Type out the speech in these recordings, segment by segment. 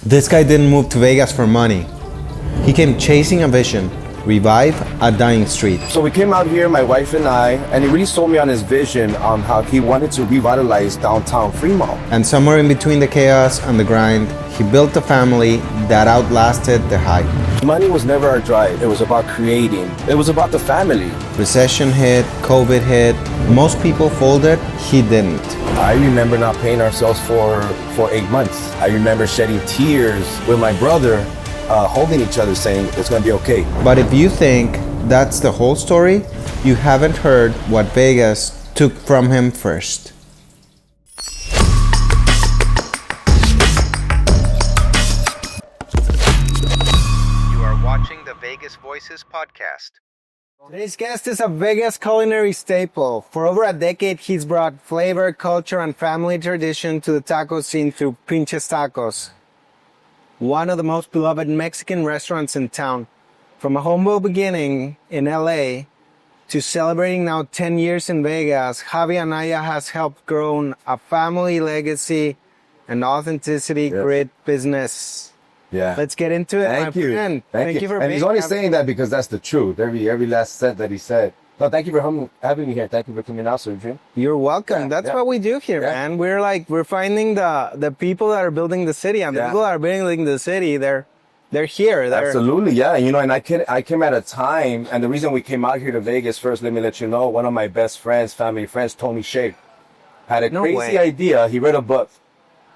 This guy didn't move to Vegas for money. He came chasing a vision, revive a dying street. So we came out here, my wife and I, and he really sold me on his vision on how he wanted to revitalize downtown Fremont. And somewhere in between the chaos and the grind, he built a family that outlasted the hype. Money was never our drive. It was about creating. It was about the family. Recession hit, COVID hit. Most people folded, he didn't. I remember not paying ourselves for 8 months. I remember shedding tears with my brother, holding each other saying, it's gonna be okay. But if you think that's the whole story, you haven't heard what Vegas took from him first. You are watching the Vegas Voices podcast. Today's guest is a Vegas culinary staple. For over a decade, he's brought flavor, culture, and family tradition to the taco scene through Pinches Tacos, one of the most beloved Mexican restaurants in town. From a humble beginning in LA to celebrating now 10 years in Vegas, Javier Anaya has helped grow a family legacy and authenticity grit business. Yeah. Let's get into it, Thank my you. friend. Thank you. for And he's being only here. saying that because that's the truth. Every last set that he said. No, thank you for having me here. Thank you for coming out, Sergio. You're welcome. Yeah, That's yeah. what we do here, Yeah. man. We're finding the people that are building the city, and the Yeah. people that are building the city, they're here. They're, Absolutely, yeah. You know, and I came at a time, and the reason we came out here to Vegas first, let me let you know, one of my best friends, family friends, Tony Hsieh, had a No crazy way. idea. He read a book,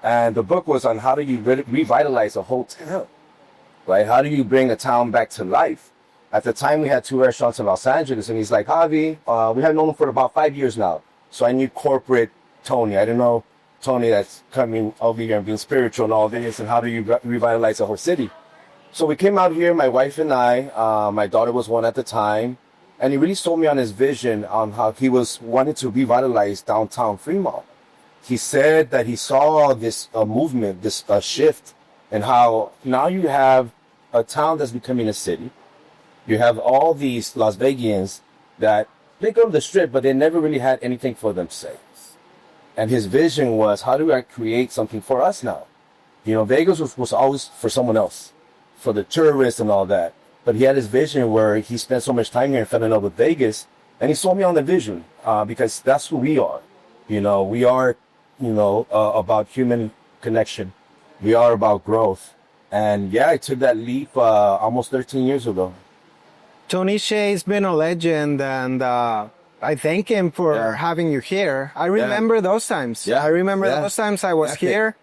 and the book was on how do you revitalize a whole town, right? How do you bring a town back to life? At the time, we had 2 restaurants in Los Angeles, and he's like, Javi, we have known him for about 5 years now, so I need corporate Tony. I don't know Tony that's coming over here and being spiritual and all this, and how do you revitalize a whole city? So we came out here, my wife and I, my daughter was 1 at the time, and he really sold me on his vision on how he wanted to revitalize downtown Fremont. He said that he saw this movement, this shift, and how now you have a town that's becoming a city. You have all these Las Vegians that they go to the strip, but they never really had anything for themselves. And his vision was, how do I create something for us now? You know, Vegas was always for someone else, for the tourists and all that. But he had his vision where he spent so much time here and fell in love with Vegas. And he sold me on the vision because that's who we are. You know, we are, about human connection. We are about growth. And yeah, I took that leap almost 13 years ago. Tony Hsieh's been a legend, and I thank him for having you here. I remember those times. Yeah. I remember Yeah. those times I was Okay. here.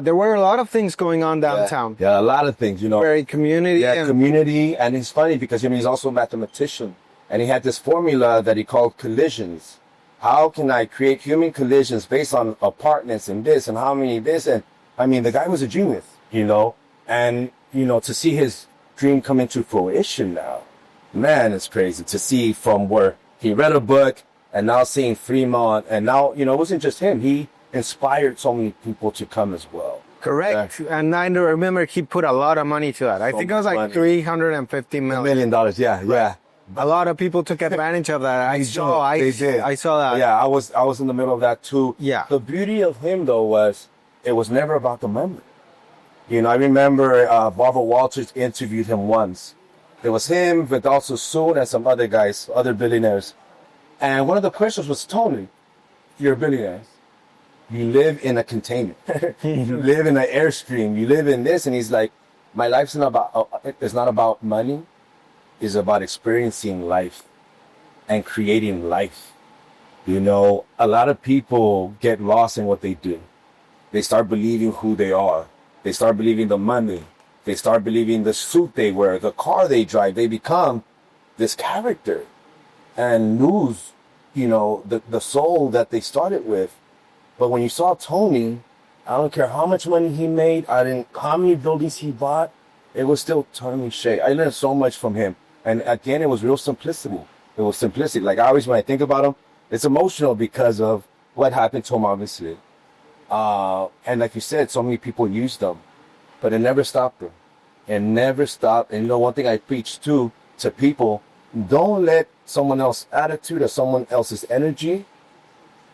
There were a lot of things going on downtown. Yeah, a lot of things, Very community. Yeah, and community. And it's funny because, he's also a mathematician. And he had this formula that he called collisions. How can I create human collisions based on apartments and this and how many this? And I mean, the guy was a genius, and, to see his dream come into fruition now, man, it's crazy to see from where he read a book and now seeing Fremont. And now, it wasn't just him. He inspired so many people to come as well. correct. And I remember he put a lot of money to that. I think it was like money. $350 million. $1 million. Yeah. A lot of people took advantage of that. I saw that. Yeah, I was in the middle of that too. Yeah. The beauty of him though was it was never about the money. I remember Barbara Walters interviewed him once. It was him, but also Soon and some other guys, other billionaires. And one of the questions was, Tony, you're a billionaire. You live in a container. You live in an airstream. You live in this. And he's like, my life's not about money. It's about experiencing life and creating life. A lot of people get lost in what they do. They start believing who they are. They start believing the money. They start believing the suit they wear, the car they drive. They become this character and lose, the soul that they started with. But when you saw Tony, I don't care how much money he made, how many buildings he bought, it was still Tony Hsieh. I learned so much from him. And at the end, it was real simplicity. It was simplicity. Like I always, when I think about him, it's emotional because of what happened to him, obviously. And like you said, so many people used them, but it never stopped them. It never stopped. And one thing I preach to people, don't let someone else's attitude or someone else's energy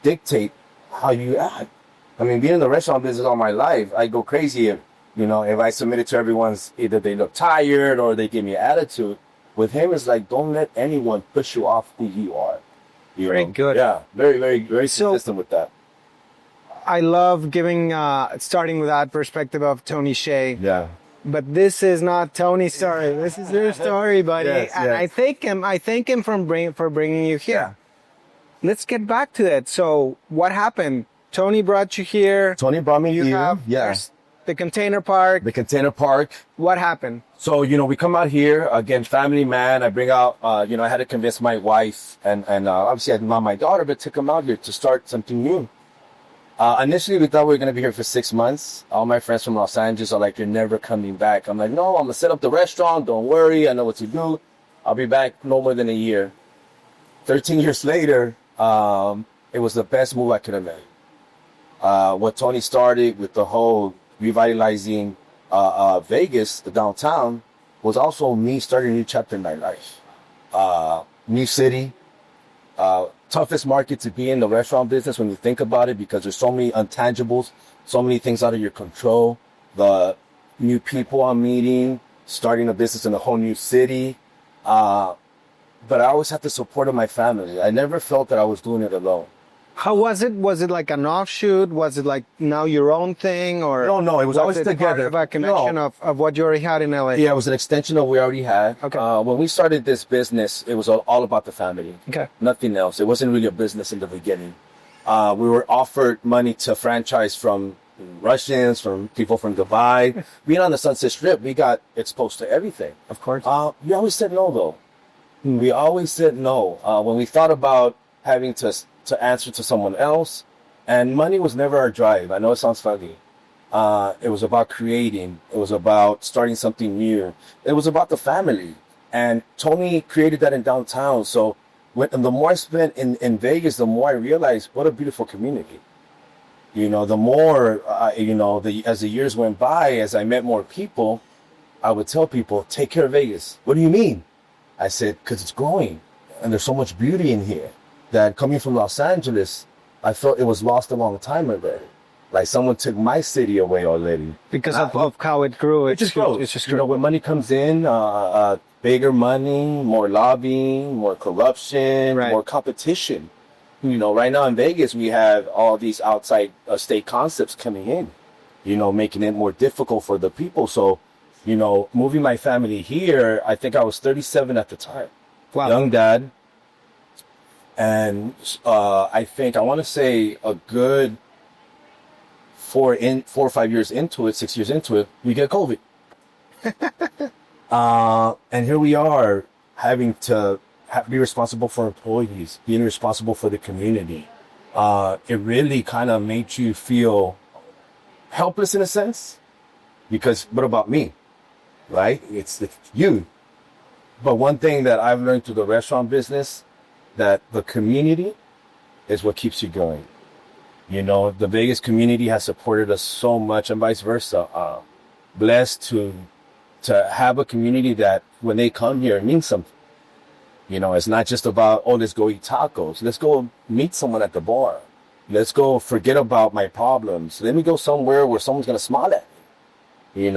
dictate how you act. I mean, being in the restaurant business all my life, I go crazy if, if I submit it to everyone's, either they look tired or they give me an attitude. With him, it's like, don't let anyone push you off who you are. Very good. Yeah, very, very, very consistent with that. I love giving, starting with that perspective of Tony Hsieh. Yeah. But this is not Tony's story. This is your story, buddy. Yes, and yes. I thank him for bringing you here. Let's get back to it. So what happened? Tony brought you here. Tony brought me You here. have there's the container park. The container park. What happened? So, we come out here, again, family man. I bring out, I had to convince my wife and obviously I didn't want my daughter, but to come out here to start something new. Initially, we thought we were going to be here for 6 months. All my friends from Los Angeles are like, you're never coming back. I'm like, no, I'm going to set up the restaurant. Don't worry. I know what to do. I'll be back no more than a year. 13 years later, it was the best move I could have made. What Tony started with the whole revitalizing Vegas, the downtown, was also me starting a new chapter in my life. New city, toughest market to be in the restaurant business when you think about it, because there's so many intangibles, so many things out of your control. The new people I'm meeting, starting a business in a whole new city. But I always had the support of my family. I never felt that I was doing it alone. How was it? Was it like an offshoot? Was it like now your own thing, or No, it was always together. Part of a connection of what you already had in LA? Yeah, it was an extension of what we already had. Okay. When we started this business, it was all about the family. Okay. Nothing else. It wasn't really a business in the beginning. We were offered money to franchise from Russians, from people from Dubai. Being on the Sunset Strip, we got exposed to everything. Of course. We always said no, though. We always said no. When we thought about having to answer to someone else, and money was never our drive. I know it sounds funny. It was about creating. It was about starting something new. It was about the family. And Tony created that in downtown. So the more I spent in Vegas, the more I realized what a beautiful community. The more, as the years went by, as I met more people, I would tell people, take care of Vegas. What do you mean? I said, because it's growing. And there's so much beauty in here that coming from Los Angeles, I felt it was lost a long time ago. Like someone took my city away already. Because of how it grew. It just grows. When money comes in, bigger money, more lobbying, more corruption, Right. more competition. Right now in Vegas, we have all these outside state concepts coming in, making it more difficult for the people. So, moving my family here, I think I was 37 at the time. Wow. Young dad. And I think, I want to say a good 4 or 5 years into it, 6 years into it, we get COVID. And here we are having to be responsible for employees, being responsible for the community. It really kind of made you feel helpless in a sense, because what about me, right? It's you. But one thing that I've learned through the restaurant business, that the community is what keeps you going. The Vegas community has supported us so much, and vice versa. Blessed to have a community that when they come here, it means something. It's not just about, let's go eat tacos. Let's go meet someone at the bar. Let's go forget about my problems. Let me go somewhere where someone's going to smile at me.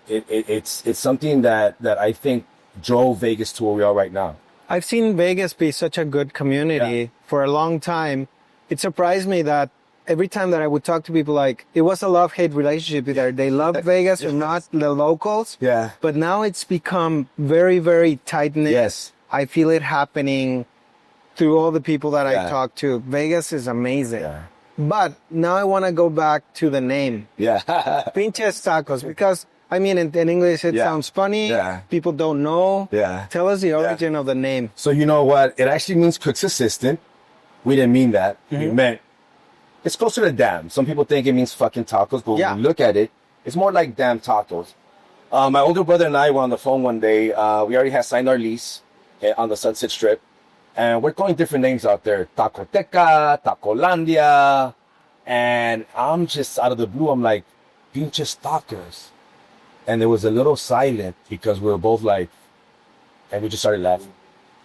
It's something that I think drove Vegas to where we are right now. I've seen Vegas be such a good community for a long time. It surprised me that every time that I would talk to people, like, it was a love-hate relationship either. They loved Vegas or not, the locals. Yeah. But now it's become very, very tight-knit. Yes. I feel it happening through all the people that I Yeah. talk to. Vegas is amazing. Yeah. But now I want to go back to the name. Yeah. Pinches Tacos, because, I mean, in English it Yeah. sounds funny. Yeah. People don't know. Yeah. Tell us the origin of the name. So you know what? It actually means cook's assistant. We didn't mean that. We meant, it's closer to damn. Some people think it means fucking tacos, but Yeah. when you look at it, it's more like damn tacos. My older brother and I were on the phone one day. We already had signed our lease on the Sunset Strip. And we're throwing different names out there. Tacoteca, Tacolandia. And I'm just out of the blue, I'm like, Pinches Tacos. And there was a little silent because we were both like, and we just started laughing.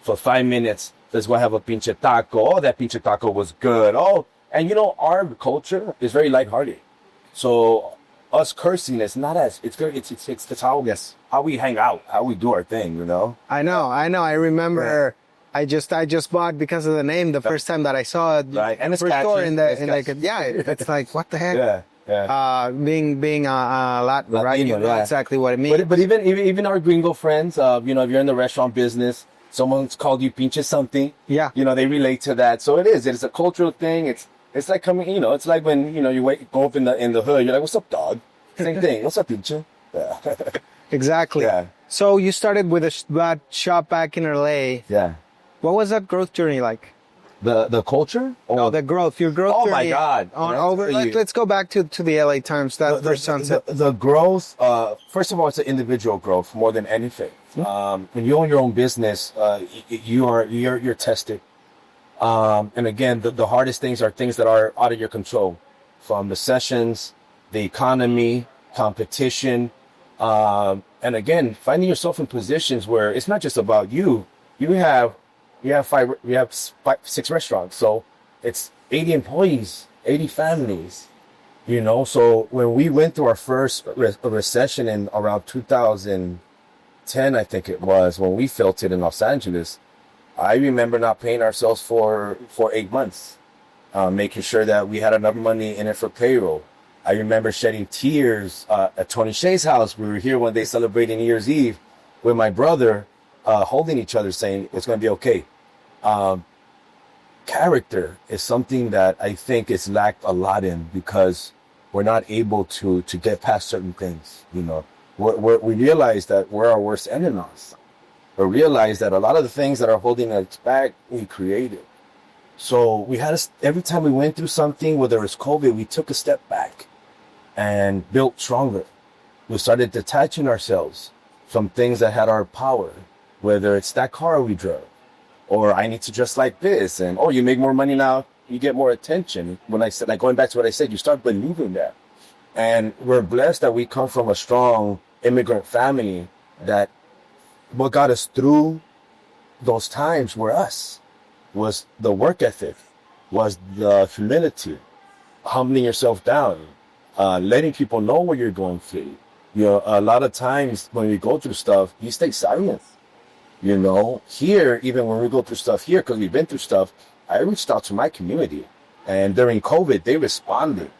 For 5 minutes, let's go have a pinche taco. Oh, that pinche taco was good. Oh, And our culture is very lighthearted. So us cursing is not as it's how Yes. how we hang out, how we do our thing. I know. I remember. I just bought because of the name the first time that I saw it. Right, and it's first store catchy. in the It's in like catchy. it's like what the heck. Yeah. Being Latin, right? You Latino, know yeah. exactly what it means. But even our gringo friends, if you're in the restaurant business, someone's called you pinches something. Yeah. They relate to that. So it's a cultural thing. It's like coming, it's like when you go up in the hood, you're like, what's up, dog? Same thing. What's up, pinche? Yeah. Exactly. Yeah. So you started with a shop back in LA. Yeah. What was that growth journey like? The culture? No, your growth Oh, journey. my God. Let's go back to the LA Times, that first sunset. The growth, first of all, it's an individual growth more than anything. When you own your own business, you're tested. And again, the hardest things are things that are out of your control, from the sessions, the economy, competition, and again, finding yourself in positions where it's not just about you. You have 6 restaurants, so it's 80 employees, 80 families. So when we went through our first recession in around 2010, I think it was, when we felt it in Los Angeles, I remember not paying ourselves for 8 months, making sure that we had enough money in it for payroll. I remember shedding tears at Tony Hsieh's house. We were here one day celebrating New Year's Eve with my brother, holding each other, saying it's going to be okay. Character is something that I think is lacked a lot in, because we're not able to get past certain things. We realize that we're our worst enemies. We realize that a lot of the things that are holding us back, we created. So we had every time we went through something, whether it's COVID, we took a step back and built stronger. We started detaching ourselves from things that had our power, whether it's that car we drove, or I need to dress like this, and you make more money now, you get more attention. When I said, like, going back to what I said, you start believing that. And we're blessed that we come from a strong immigrant family, that what got us through those times was the work ethic, was the humility, humbling yourself down, letting people know what you're going through. A lot of times when we go through stuff, you stay silent. Here, even when we go through stuff here, because we've been through stuff, I reached out to my community. And during COVID, they responded.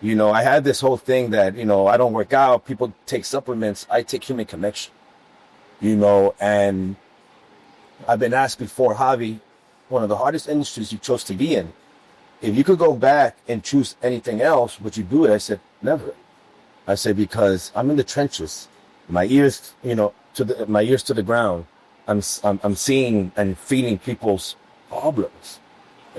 I had this whole thing that, I don't work out, people take supplements, I take human connection. And I've been asked before, Javi, one of the hardest industries you chose to be in, if you could go back and choose anything else, would you do it? I said, never. I said, because I'm in the trenches, my ears, my ears to the ground. I'm seeing and feeling people's problems,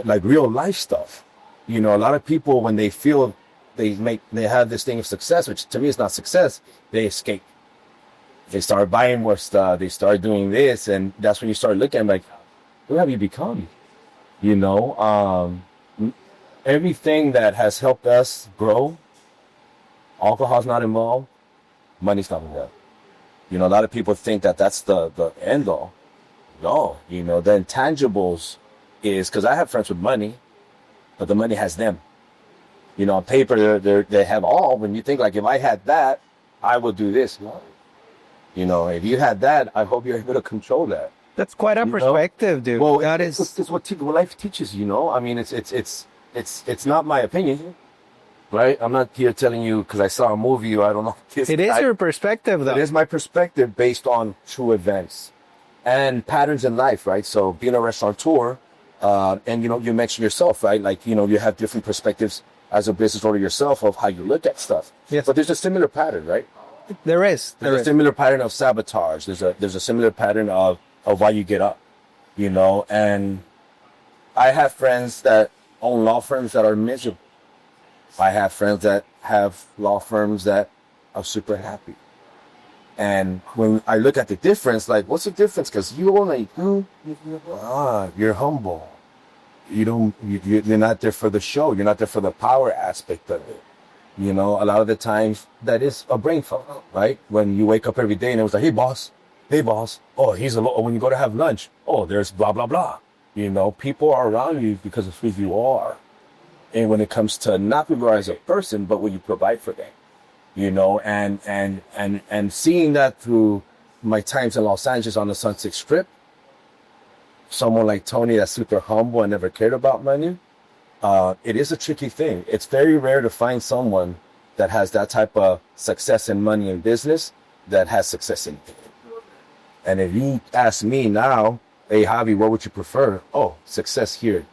like real life stuff. A lot of people, when they feel they have this thing of success, which to me is not success, they escape. They start buying more stuff. They start doing this, and that's when you start looking like, who have you become? Everything that has helped us grow, alcohol's not involved, money's not involved. A lot of people think that that's the end all. No, the intangibles is, because I have friends with money, but the money has them. On paper, they have all. When you think, like, if I had that, I would do this. No. If you had that, I hope you're able to control that. That's quite a perspective, dude. Well, that it's what life teaches. I mean, it's not my opinion, right? I'm not here telling you because I saw a movie or I don't know. It is your perspective, though. It is my perspective based on true events and patterns in life, right? So being a restaurateur, and you mentioned yourself, right? Like, you have different perspectives as a business owner yourself of how you look at stuff. Yes. But there's a similar pattern, right? There's a similar pattern of sabotage. There's a similar pattern of why you get up, and I have friends that own law firms that are miserable. I have friends that have law firms that are super happy. And when I look at the difference, like, what's the difference? Because you're humble. You're not there for the show. You're not there for the power aspect of it. A lot of the times that is a brain fog, right? When you wake up every day and it was like, hey boss. Oh, when you go to have lunch, oh, there's blah, blah, blah. People are around you because of who you are. and when it comes to not who you are as a person, but what you provide for them, you know, and seeing that through my times in Los Angeles on the Sunset Strip, someone like Tony that's super humble and never cared about money, it is a tricky thing. It's very rare to find someone that has that type of success in money and business that has success in it. And if you ask me now, hey, Javi, what would you prefer? Oh, success here.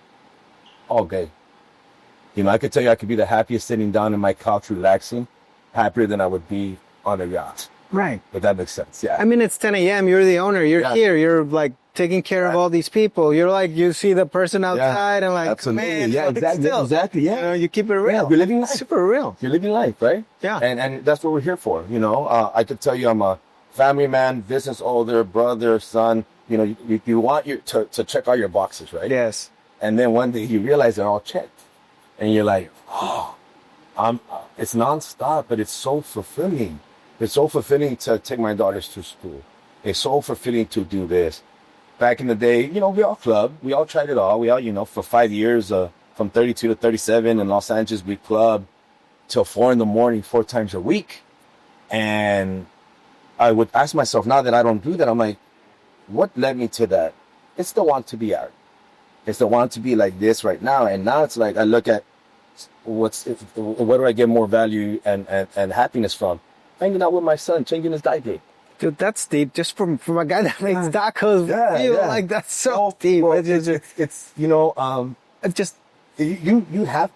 All day. You know, I could tell you I could be the happiest sitting down in my couch relaxing, happier than I would be on a yacht. Right. If that makes sense, yeah. I mean, it's 10 a.m. You're the owner. You're here. You're like taking care of all these people. You're like, you see the person outside and like, absolutely. man, Yeah, like, exactly. still, Exactly. Yeah. You know, you keep it real. Yeah, you're living life. Super real. You're living life, right? Yeah. And that's what we're here for. You know, I could tell you I'm a family man, business owner, brother, son. You know, you want to check all your boxes, right? Yes. And then one day you realize they're all checked. And you're like, oh, it's nonstop, but it's so fulfilling. It's so fulfilling to take my daughters to school. It's so fulfilling to do this. Back in the day, you know, we all clubbed. We all tried it all. We all, you know, for 5 years, from 32 to 37 in Los Angeles, we clubbed till 4 a.m, 4 times a week. And I would ask myself, now that I don't do that, I'm like, what led me to that? It's the want to be out. It's the want to be like this right now. And now it's like, I look at where do I get more value and happiness from? Hanging out with my son, changing his diaper. Dude, that's deep. Just from a guy that makes tacos, like that's so deep. Well, it's you know, it's just you have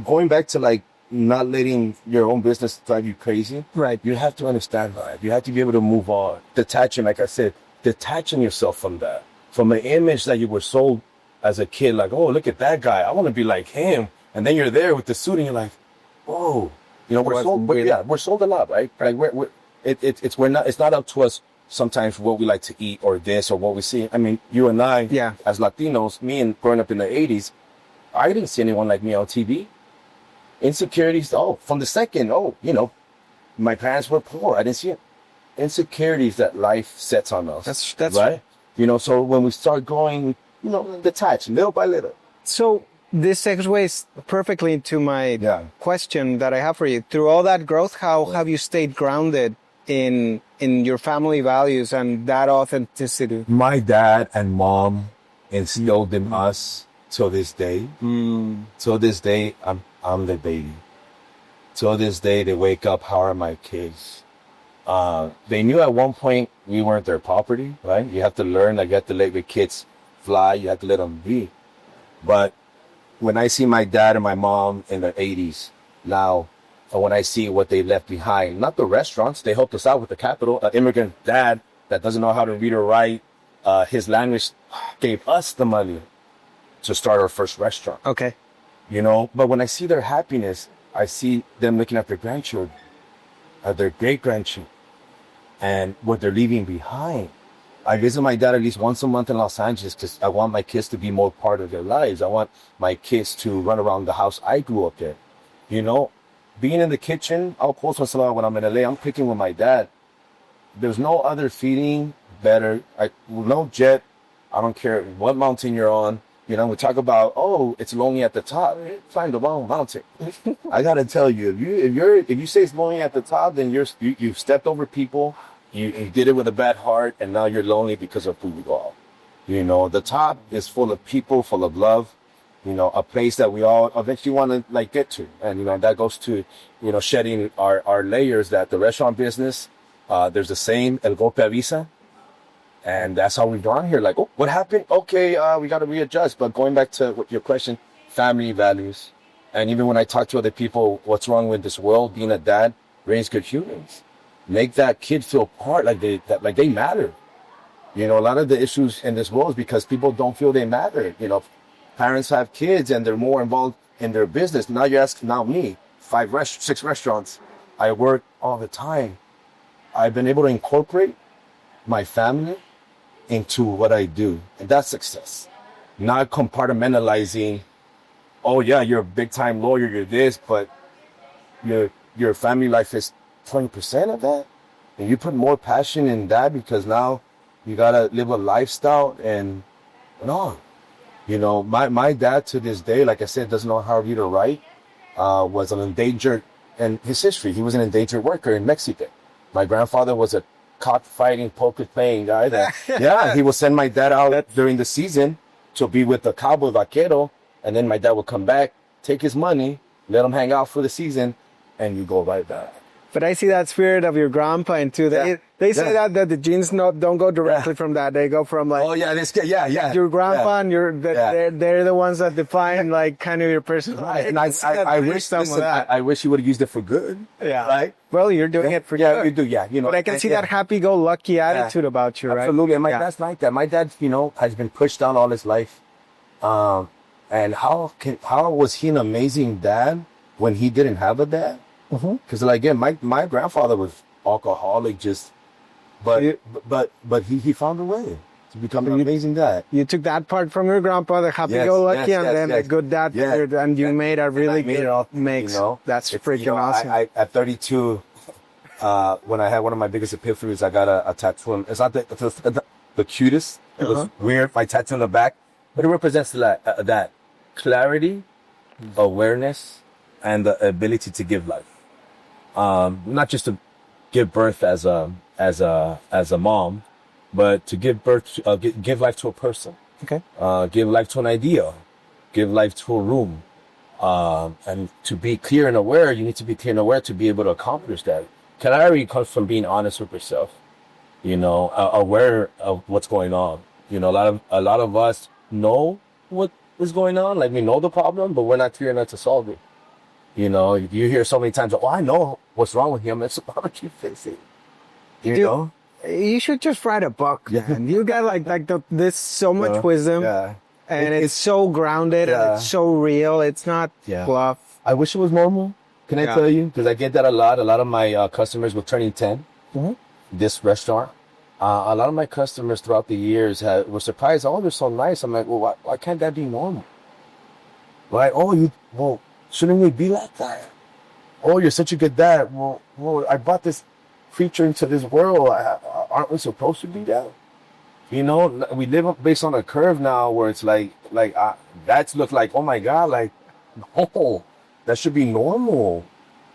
going back to like not letting your own business drive you crazy. Right. You have to understand that. You have to be able to move on, detaching. Like I said, detaching yourself from that, from an image that you were sold as a kid. Like, oh, look at that guy. I want to be like him. And then you're there with the suit, and you're like, whoa. You know, we're sold a lot, right? Like it's not up to us sometimes what we like to eat or this or what we see. I mean, you and I, as Latinos, me and growing up in the 80s, I didn't see anyone like me on TV. Insecurities, from the second, you know, my parents were poor. I didn't see it. Insecurities that life sets on us. That's right. You know, so when we start going, you know, detached little by little. So this segues perfectly into my question that I have for you. Through all that growth, how have you stayed grounded in your family values and that authenticity? My dad and mom instilled in us till this day. Till this day, I'm the baby. Till this day, they wake up, how are my kids? They knew at one point we weren't their property, right? You have to learn that you have to let your kids fly. You have to let them be. But when I see my dad and my mom in their 80s now, or when I see what they left behind, not the restaurants, they helped us out with the capital. An immigrant dad that doesn't know how to read or write, his language gave us the money to start our first restaurant. Okay. You know, but when I see their happiness, I see them looking at their grandchildren, their great-grandchildren, and what they're leaving behind. I visit my dad at least once a month in Los Angeles because I want my kids to be more part of their lives. I want my kids to run around the house I grew up in. You know, being in the kitchen, I'll post once in a while when I'm in LA, I'm cooking with my dad. There's no other feeling better. No jet. I don't care what mountain you're on. You know, we talk about, it's lonely at the top. Find the wrong mountain. I gotta tell you, if you say it's lonely at the top, then you've stepped over people. You did it with a bad heart, and now you're lonely because of who you are. You know, the top is full of people, full of love. You know, a place that we all eventually want to like get to, and you know that goes to, you know, shedding our layers. That the restaurant business, there's the same el golpe avisa, and that's how we've gone here. Like, what happened? Okay, we got to readjust. But going back to your question, family values, and even when I talk to other people, what's wrong with this world? Being a dad, raise good humans. Make that kid feel part, like they matter. You know, a lot of the issues in this world is because people don't feel they matter. You know, parents have kids and they're more involved in their business. Now you ask, me, 6 restaurants. I work all the time. I've been able to incorporate my family into what I do. And that's success. Not compartmentalizing, you're a big time lawyer, you're this, but your family life is 20% of that, and you put more passion in that because now you gotta live a lifestyle. And no, You know, my dad to this day, like I said, doesn't know how to read or write, was an endangered, in his history, he was an endangered worker in Mexico. My grandfather was a cockfighting, poker playing guy that, yeah, he would send my dad out during the season to be with the cowboy vaquero, and then my dad would come back, take his money, let him hang out for the season, and you go right back. But I see that spirit of your grandpa into that. They say that the genes don't go directly from that. They go from like, Oh yeah, yeah. your grandpa and Yeah. they're the ones that define like kind of your personality. And I wish I wish he would have used it for good. Yeah. Right. Well, you're doing it for Yeah, good. we do. Yeah, you know. But I can see that happy-go-lucky attitude about you, right? Absolutely. And my dad's like that. My dad, you know, has been pushed down all his life. And how was he an amazing dad when he didn't have a dad? Because like again, my grandfather was alcoholic, but he found a way to become an amazing dad. You took that part from your grandpa, the happy-go-lucky, and then the good dad, and you made a really good mix. You know, that's freaking awesome. I at 32, when I had one of my biggest epiphanies, I got a tattoo. It's not the cutest. It was weird. My tattoo on the back, but it represents that clarity, awareness, and the ability to give life. Not just to give birth as a mom, but to give birth, give life to a person. Okay. Give life to an idea, give life to a room. And to be clear and aware, you need to be clear and aware to be able to accomplish that. Clarity comes from being honest with yourself, you know, aware of what's going on. You know, a lot of us know what is going on, like we know the problem, but we're not clear enough to solve it. You know, you hear so many times, oh, I know what's wrong with him. It's about you fix it. You know? You should just write a book, man. You got this so much wisdom, and it's so grounded, and it's so real. It's not fluff. I wish it was normal. Can I tell you? Because I get that a lot. A lot of my customers were turning 10. This restaurant. A lot of my customers throughout the years were surprised. Oh, they're so nice. I'm like, well, why can't that be normal? Right? Oh, shouldn't we be like that? Oh, you're such a good dad. Well, I brought this creature into this world. Aren't we supposed to be that? You know, we live based on a curve now where it's like dads look like, oh my God, like, no, that should be normal.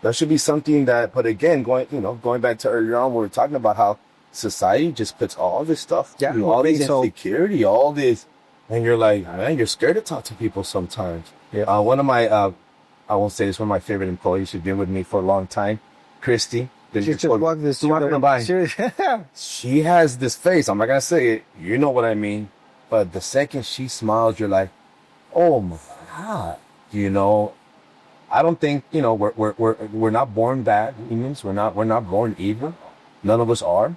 That should be something that, but again, going back to earlier on, we were talking about how society just puts all this stuff, all this insecurity, all this, and you're like, man, you're scared to talk to people sometimes. Yeah. One of my, I won't say this, one of my favorite employees who's been with me for a long time, Christy. Just walk this by. She has this face. I'm not gonna say it. You know what I mean. But the second she smiles, you're like, oh my God. You know, I don't think, you know, we're not born bad humans. We're not born evil. None of us are.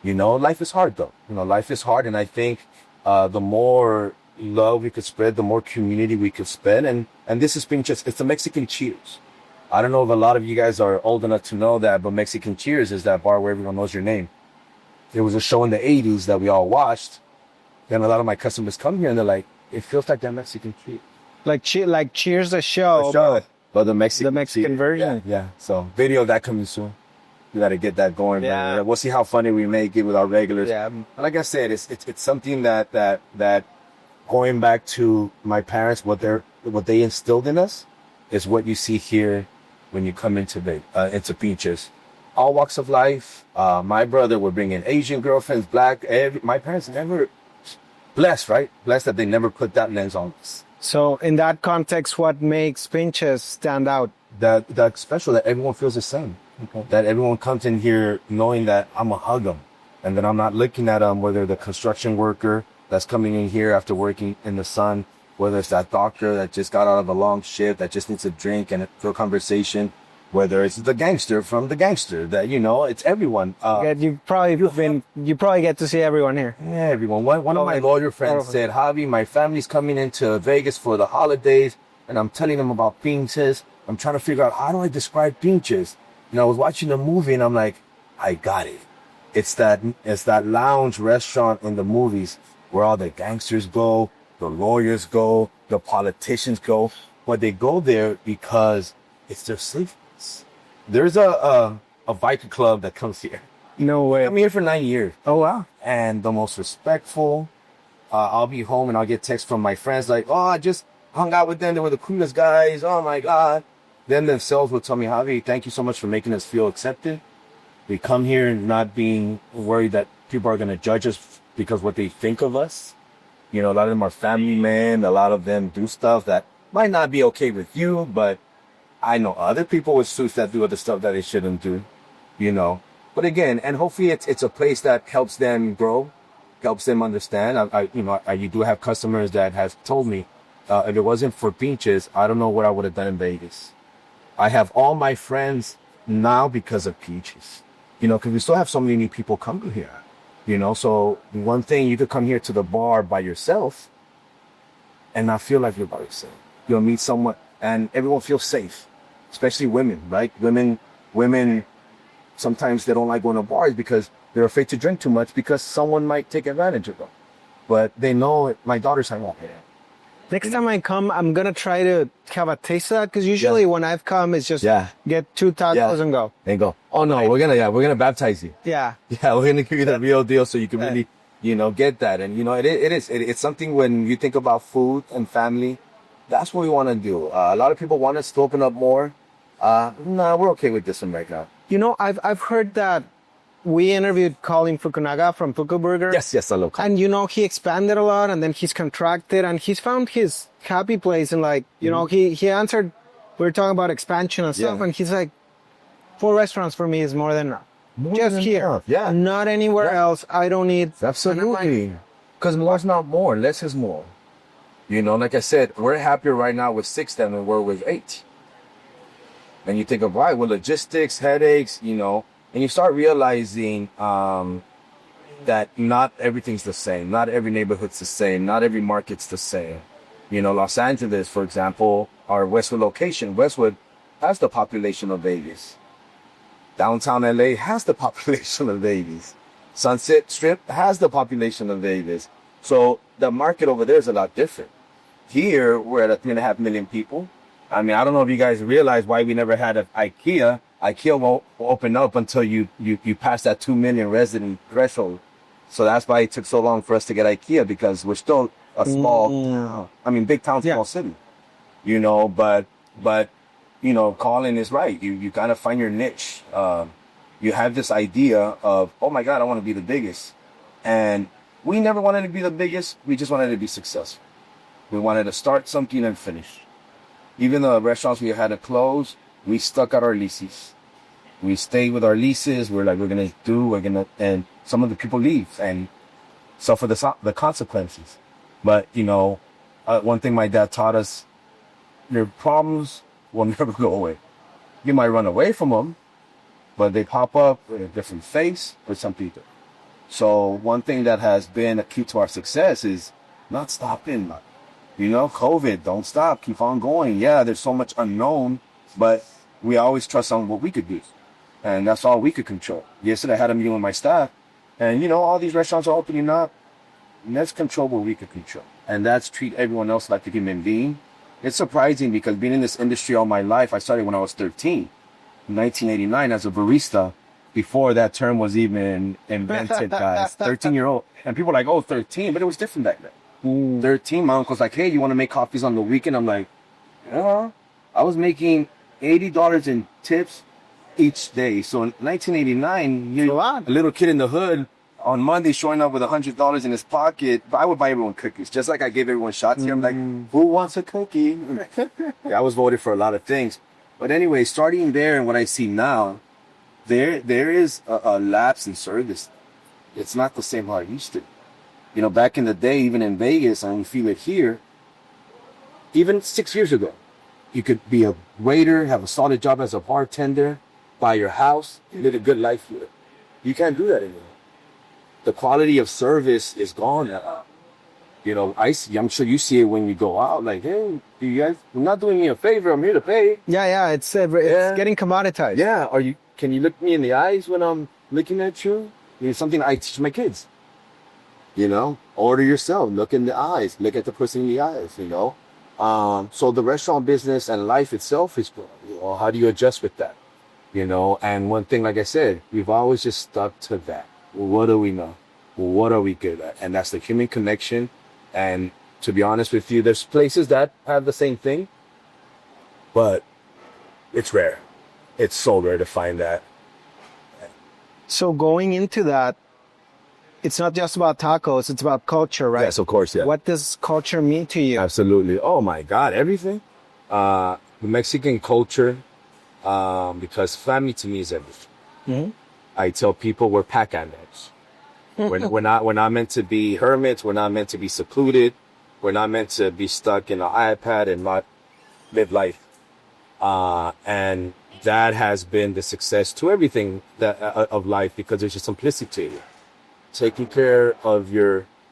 You know, life is hard though. You know, life is hard, and I think the more love we could spread, the more community we could spread, and this is it's the Mexican Cheers. I don't know if a lot of you guys are old enough to know that, but Mexican Cheers is that bar where everyone knows your name. There was a show in the 80s that we all watched. Then a lot of my customers come here and they're like, it feels like that Mexican Cheers. Like Cheers the show. But the Mexican version. Yeah. So video of that coming soon. We got to get that going. Yeah. Man. We'll see how funny we make it with our regulars. Yeah. Like I said, it's something that going back to my parents, what they instilled in us is what you see here when you come into Pinches. All walks of life. My brother would bring in Asian girlfriends, black. My parents never, blessed that they never put that lens on us. So in that context, what makes Pinches stand out? That special, that everyone feels the same. Okay. That everyone comes in here knowing that I'm gonna hug them, and that I'm not looking at them, whether the construction worker that's coming in here after working in the sun, whether it's that doctor that just got out of a long shift that just needs a drink and a conversation, whether it's the gangster from the gangster, that, you know, it's everyone. You probably get to see everyone here. Yeah, everyone. One of my lawyer friends said, Javi, my family's coming into Vegas for the holidays, and I'm telling them about Pinches. I'm trying to figure out, how do I describe Pinches? And I was watching the movie and I'm like, I got it. It's that lounge restaurant in the movies where all the gangsters go, the lawyers go, the politicians go, but they go there because it's their safe place. There's a biker club that comes here. No way. I'm here for 9 years. Oh, wow. And the most respectful, I'll be home and I'll get texts from my friends like, oh, I just hung out with them. They were the coolest guys. Oh my God. Then themselves will tell me, Javi, thank you so much for making us feel accepted. We come here not being worried that people are going to judge us because what they think of us. You know, a lot of them are family men. A lot of them do stuff that might not be okay with you, but I know other people with suits that do other stuff that they shouldn't do, you know. But again, and hopefully it's a place that helps them grow, helps them understand. You do have customers that have told me, if it wasn't for Pinches, I don't know what I would have done in Vegas. I have all my friends now because of Pinches, you know, because we still have so many people come to here, you know. So one thing, you could come here to the bar by yourself and not feel like you're by yourself. You'll meet someone and everyone feels safe, especially women, right? Women, sometimes they don't like going to bars because they're afraid to drink too much because someone might take advantage of them. But they know my daughter's hang out here. Next time I come, I'm going to try to have a taste of that, because usually when I've come, it's just get 2 tacos and go. And go, oh no, we're going to baptize you. Yeah. Yeah, we're going to give you the real deal so you can really, you know, get that. And, you know, it's something when you think about food and family, that's what we want to do. A lot of people want us to open up more. Nah, we're okay with this one right now. You know, I've heard that we interviewed Colin Fukunaga from Fuku Burger. Yes, I love. And, you know, he expanded a lot and then he's contracted and he's found his happy place. And like, you know, he answered, we were talking about expansion and stuff. And he's like, 4 restaurants for me is more than enough. Just here. Enough. Yeah. Not anywhere else. I don't need. Absolutely. Because more's not more. Less is more. You know, like I said, we're happier right now with 6 than we were with 8. And you think of, right, with logistics, headaches, you know, and you start realizing that not everything's the same. Not every neighborhood's the same. Not every market's the same. You know, Los Angeles, for example, our Westwood location, Westwood has the population of Vegas. Downtown LA has the population of Vegas. Sunset Strip has the population of Vegas. So the market over there is a lot different. Here, we're at 3.5 million people. I mean, I don't know if you guys realize why we never had an IKEA. IKEA won't open up until you pass that 2 million resident threshold. So that's why it took so long for us to get IKEA, because we're still a small, big town, small city. You know, but you know, Colin is right. You gotta find your niche. You have this idea of, oh my God, I want to be the biggest. And we never wanted to be the biggest. We just wanted to be successful. We wanted to start something and finish. Even the restaurants we had to close, we stuck at our leases. We stayed with our leases. We're going to, and some of the people leave and suffer the consequences. But, you know, one thing my dad taught us, your problems will never go away. You might run away from them, but they pop up with a different face for some people. So one thing that has been a key to our success is not stopping. You know, COVID, don't stop, keep on going. Yeah, there's so much unknown, but we always trust on what we could do. And that's all we could control. Yesterday I had a meeting with my staff, and you know, all these restaurants are opening up. Let's control what we could control. And that's treat everyone else like a human being. It's surprising because being in this industry all my life, I started when I was 13, in 1989 as a barista, before that term was even invented, guys. 13-year-old. And people are like, oh, 13, but it was different back then. 13, my uncle's like, hey, you want to make coffees on the weekend? I'm like, yeah. I was making $80 in tips each day. So in 1989, you're a little kid in the hood on Monday showing up with $100 in his pocket. I would buy everyone cookies, just like I gave everyone shots here. I'm like, who wants a cookie? Yeah, I was voted for a lot of things. But anyway, starting there and what I see now, there is a lapse in service. It's not the same how it used to. You know, back in the day, even in Vegas, and you feel it here, even 6 years ago, you could be a waiter, have a solid job as a bartender, buy your house, live a good life here. You can't do that anymore. The quality of service is gone now. You know, I'm sure you see it when you go out, like, hey, you guys, you're not doing me a favor, I'm here to pay. Yeah, it's getting commoditized. Yeah, can you look me in the eyes when I'm looking at you? It's something I teach my kids. You know, order yourself, look in the eyes, look at the person in the eyes, you know. So the restaurant business and life itself is, you know, how do you adjust with that? You know, and one thing, like I said, we've always just stuck to that. Well, what do we know? what are we good at? And that's the human connection. And to be honest with you, there's places that have the same thing, but it's rare. It's so rare to find that. So going into that, it's not just about tacos, it's about culture, right? Yes, of course, yeah. What does culture mean to you? Absolutely. Oh my God, everything. Mexican culture, because family to me is everything. Mm-hmm. I tell people we're pack animals. we're not meant to be hermits. We're not meant to be secluded. We're not meant to be stuck in an iPad and not live life. And that has been the success to everything that of life, because there's a simplicity to it. Taking care of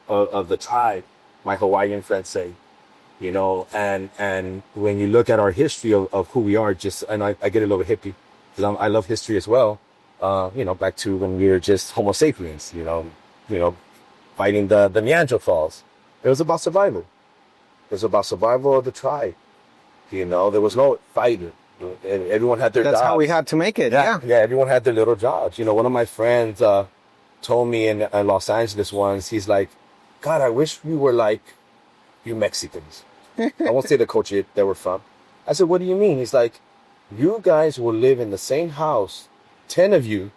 of the tribe, my Hawaiian friends say, you know, and when you look at our history of who we are, and I get a little hippie because I love history as well. You know, back to when we were just Homo sapiens, you know, fighting the Neanderthals. It was about survival. It was about survival of the tribe. You know, there was no fighter. And everyone had their That's jobs. how we had to make it. Yeah. Yeah, everyone had their little jobs. You know, one of my friends told me in Los Angeles once, he's like, God, I wish we were like you Mexicans. I won't say the culture that we're from. I said, what do you mean? He's like, you guys will live in the same house, 10 of you,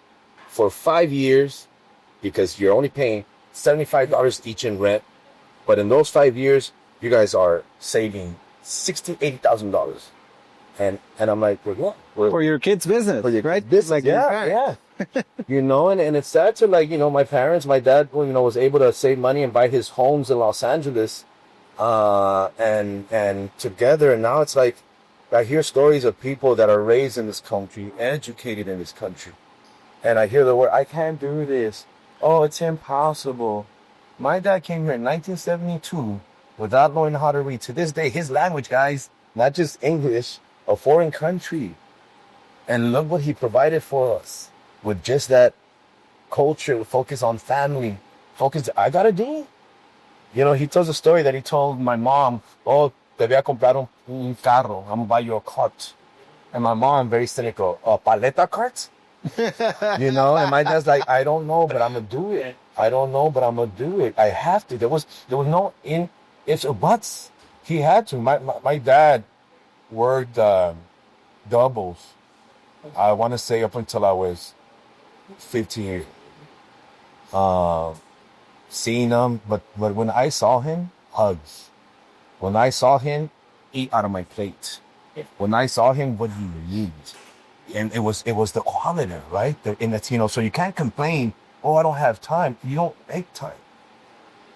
for 5 years, because you're only paying $75 each in rent. But in those 5 years, you guys are saving $60,000, $80,000. And I'm like, well, yeah. For your kids' business, For your right? business, Like your yeah. parents. You know, and it's sad to, like, you know, my dad, you know, was able to save money and buy his homes in Los Angeles, and together. And now it's like, I hear stories of people that are raised in this country, educated in this country. And I hear the word, I can't do this. Oh, it's impossible. My dad came here in 1972 without knowing how to read. To this day, his language, guys, not just English, a foreign country. And look what he provided for us with just that culture, focus on family, focus. I got a D. You know, he tells a story that he told my mom, oh, te voy a comprar un carro. I'm going to buy you a cart. And my mom, very cynical, a paleta cart? You know, and my dad's like, I don't know, but I'm going to do it. I don't know, but I'm going to do it. I have to. There was no ifs or buts. He had to. My dad worked doubles, I want to say, up until I was 15 years. Seeing him, but when I saw him, hugs. When I saw him, eat out of my plate. When I saw him, what he needs. And it was the quality, right? And it's, you know, so you can't complain, oh, I don't have time. You don't make time.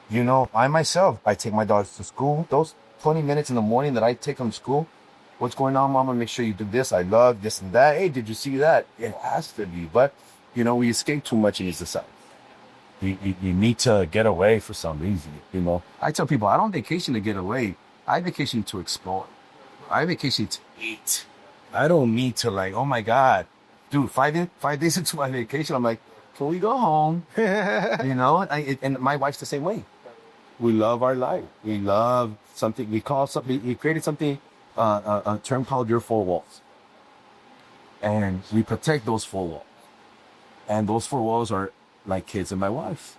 You know, I myself, I take my daughters to school. Those 20 minutes in the morning that I take them to school, what's going on, Mama? Make sure you do this. I love this and that. Hey, did you see that? It has to be. But, you know, we escape too much in society. You need to get away for some reason, you know. I tell people, I don't vacation to get away. I vacation to explore. I vacation to eat. I don't need to, like, oh my God, dude, 5 days into my vacation, I'm like, can we go home? You know, and my wife's the same way. We love our life. We love something, we created something, a term called your four walls. And we protect those four walls. And those four walls are my kids and my wife.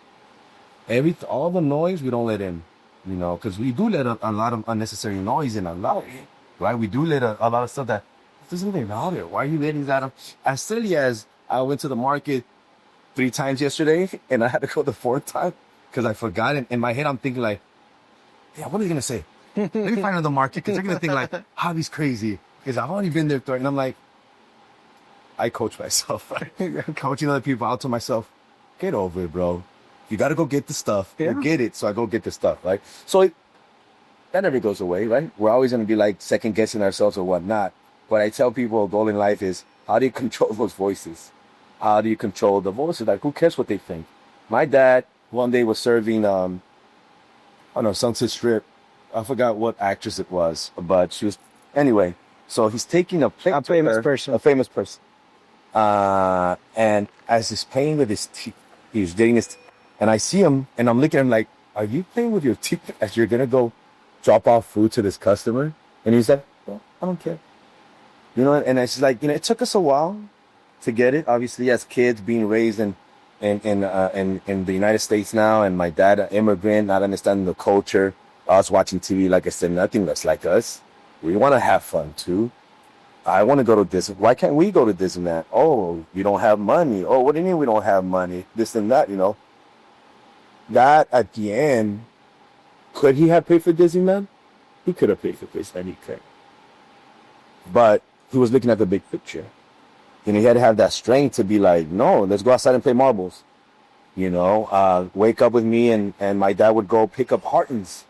All the noise, we don't let in, you know, because we do let a lot of unnecessary noise in our life, right? We do let a lot of stuff that doesn't even matter. Why are you letting that up? As silly as I went to the market 3 times yesterday and I had to go the 4th time because I forgot it. In my head, I'm thinking like, yeah, what are they going to say? Let me find another market because they're going to think like, Javi's crazy because I've already been there. And I'm like, I coach myself, right? Coaching other people, I'll tell myself, get over it, bro. You got to go get the stuff. Yeah. Go get it. So I go get the stuff, right? So that never goes away, right? We're always going to be like second guessing ourselves or whatnot. What I tell people, a goal in life is, how do you control those voices? How do you control the voices? Like, who cares what they think? My dad one day was serving, Sunset Strip. I forgot what actress it was, but she was, anyway. So he's taking a plate. A famous person. And as he's playing with his teeth, he's getting his, and I see him, and I'm looking at him like, are you playing with your teeth as you're going to go drop off food to this customer? And he's like, well, I don't care. You know, and it's like, you know, it took us a while to get it. Obviously, as kids being raised in in the United States now, and my dad, an immigrant, not understanding the culture. Us watching TV, like I said, nothing looks like us. We want to have fun too. I want to go to this. Why can't we go to this and that? Oh, you don't have money. Oh, what do you mean we don't have money? This and that, That at the end, could he have paid for Disneyland? He could have paid for Disneyland. He could. But he was looking at the big picture. He had to have that strength to be like, no, let's go outside and play marbles. Wake up with me and my dad would go pick up Hartons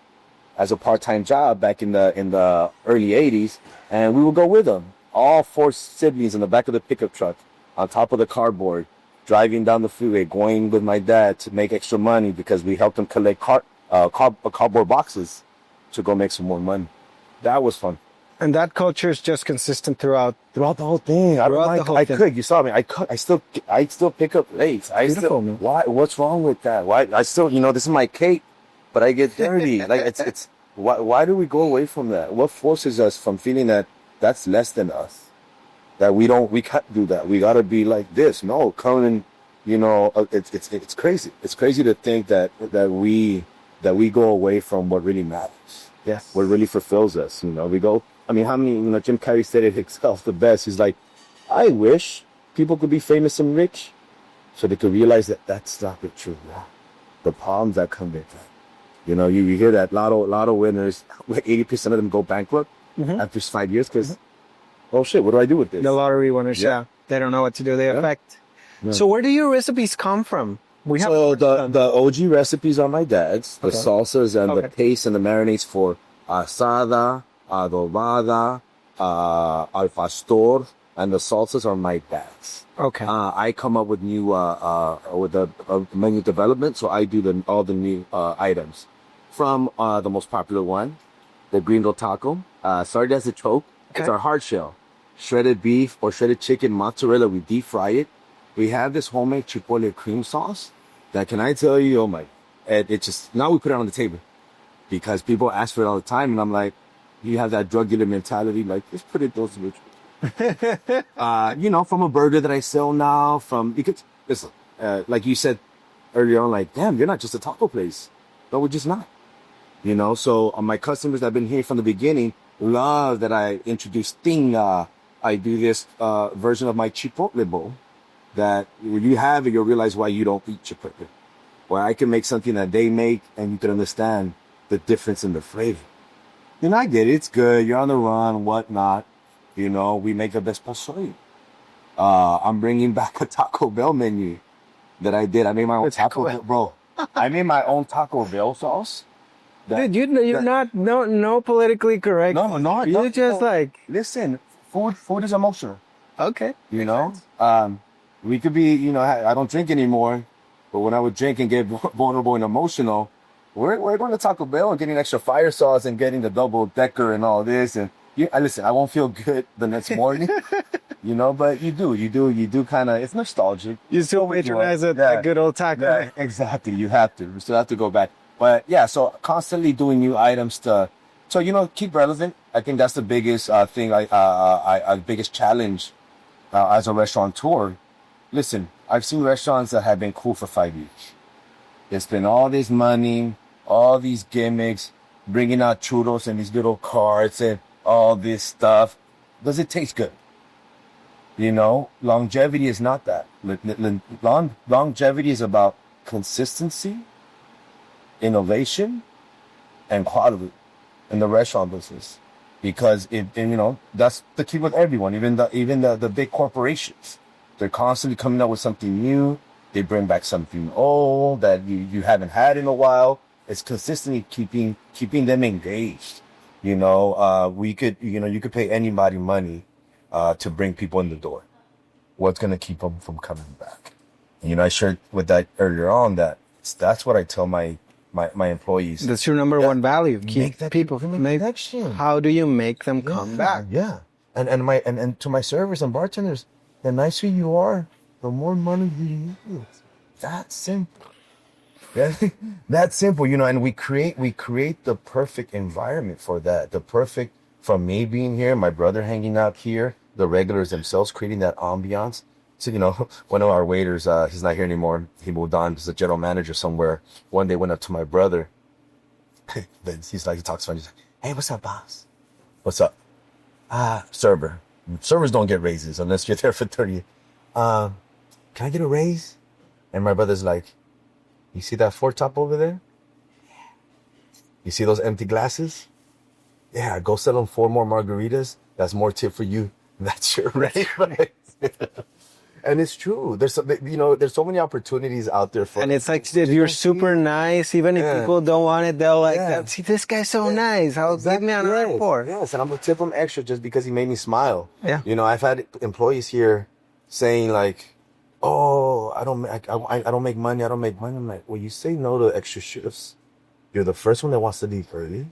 as a part-time job back in the early 80s. And we would go with him. All 4 siblings in the back of the pickup truck on top of the cardboard, driving down the freeway, going with my dad to make extra money because we helped him collect cardboard boxes to go make some more money. That was fun. And that culture is just consistent throughout the whole thing. I could. You saw me. I could. I still pick up lace. Man. Why? What's wrong with that? Why? I still, this is my cape, but I get dirty. Like it's. Why do we go away from that? What forces us from feeling that that's less than us? That we can't do that. We gotta be like this. No, come and, it's crazy. It's crazy to think that we go away from what really matters. Yes. What really fulfills us. We go. I mean, how many? Jim Carrey said it himself the best. He's like, I wish people could be famous and rich, so they could realize that that's not the truth. The problems that come with that. You hear that lotto winners, 80% of them go bankrupt after 5 years because, oh shit, what do I do with this? The lottery winners, yeah. They don't know what to do. They affect. Yeah. So where do your recipes come from? The OG recipes are my dad's. The salsas and the paste and the marinades for asada, adobada, al pastor, and the salsas are my dad's. Okay. I come up with new with the menu development, so I do all the new items. From the most popular one, the gringo taco, started as a choke. Okay. It's our hard shell, shredded beef or shredded chicken mozzarella. We deep fry it. We have this homemade chipotle cream sauce. That, can I tell you? Oh my! It just, now we put it on the table because people ask for it all the time, and I'm like, you have that drug dealer mentality, like, let's put it those rich. From a burger that I sell now, listen, like you said earlier on, like, damn, you're not just a taco place. No, we're just not. So my customers that have been here from the beginning love that I introduced I do this version of my chipotle bowl that when you have it, you'll realize why you don't eat chipotle. Where I can make something that they make and you can understand the difference in the flavor. I get it. It's good. You're on the run, whatnot. We make the best pozole. I'm bringing back a Taco Bell menu that I did. I made my own Taco Bell, bro. I made my own Taco Bell sauce. Dude, you're not politically correct. No. You're just like, listen. Food is emotional. Okay. We could be. I don't drink anymore, but when I would drink and get vulnerable and emotional, we're going to Taco Bell and getting extra fire sauce and getting the double decker and all this and. Listen, I won't feel good the next morning, but you do kind of, it's nostalgic. You still patronize a good old taco. Yeah, exactly. You have to. You still have to go back. But yeah, so constantly doing new items keep relevant. I think that's the biggest thing, biggest challenge as a restaurateur. Listen, I've seen restaurants that have been cool for 5 years. They spend all this money, all these gimmicks, bringing out churros and these little carts and all this stuff. Does it taste good? Longevity is not that. Longevity is about consistency, innovation, and quality in the restaurant business. Because that's the key with everyone, even the big corporations. They're constantly coming up with something new. They bring back something old that you haven't had in a while. It's consistently keeping them engaged. You could pay anybody money to bring people in the door. What's going to keep them from coming back? I shared with that earlier on that's what I tell my employees. That's your number one value. Keep people from connection. How do you make them come back? Yeah. And to my servers and bartenders, the nicer you are, the more money you use. That's simple. That's simple, and we create the perfect environment for that. The perfect, from me being here, my brother hanging out here, the regulars themselves creating that ambiance So, one of our waiters, he's not here anymore. He moved on. He's a general manager somewhere. One day went up to my brother. He's like, he talks funny. He's like, hey, what's up, boss? What's up? Server. Servers don't get raises unless you're there for 30 years. Can I get a raise? And my brother's like, you see that four top over there? You see those empty glasses? Yeah, go sell them 4 more margaritas. That's more tip for you. That's your raise. And it's true. There's there's so many opportunities out there for. And it's like you're super nice. Even if people don't want it, they'll like, see, this guy's so nice. I'll give me another report. Yes, and I'm gonna tip him extra just because he made me smile. Yeah. I've had employees here saying like, "Oh, I don't make money. I don't make money." I'm like, well, you say no to extra shifts. You're the first one that wants to leave early.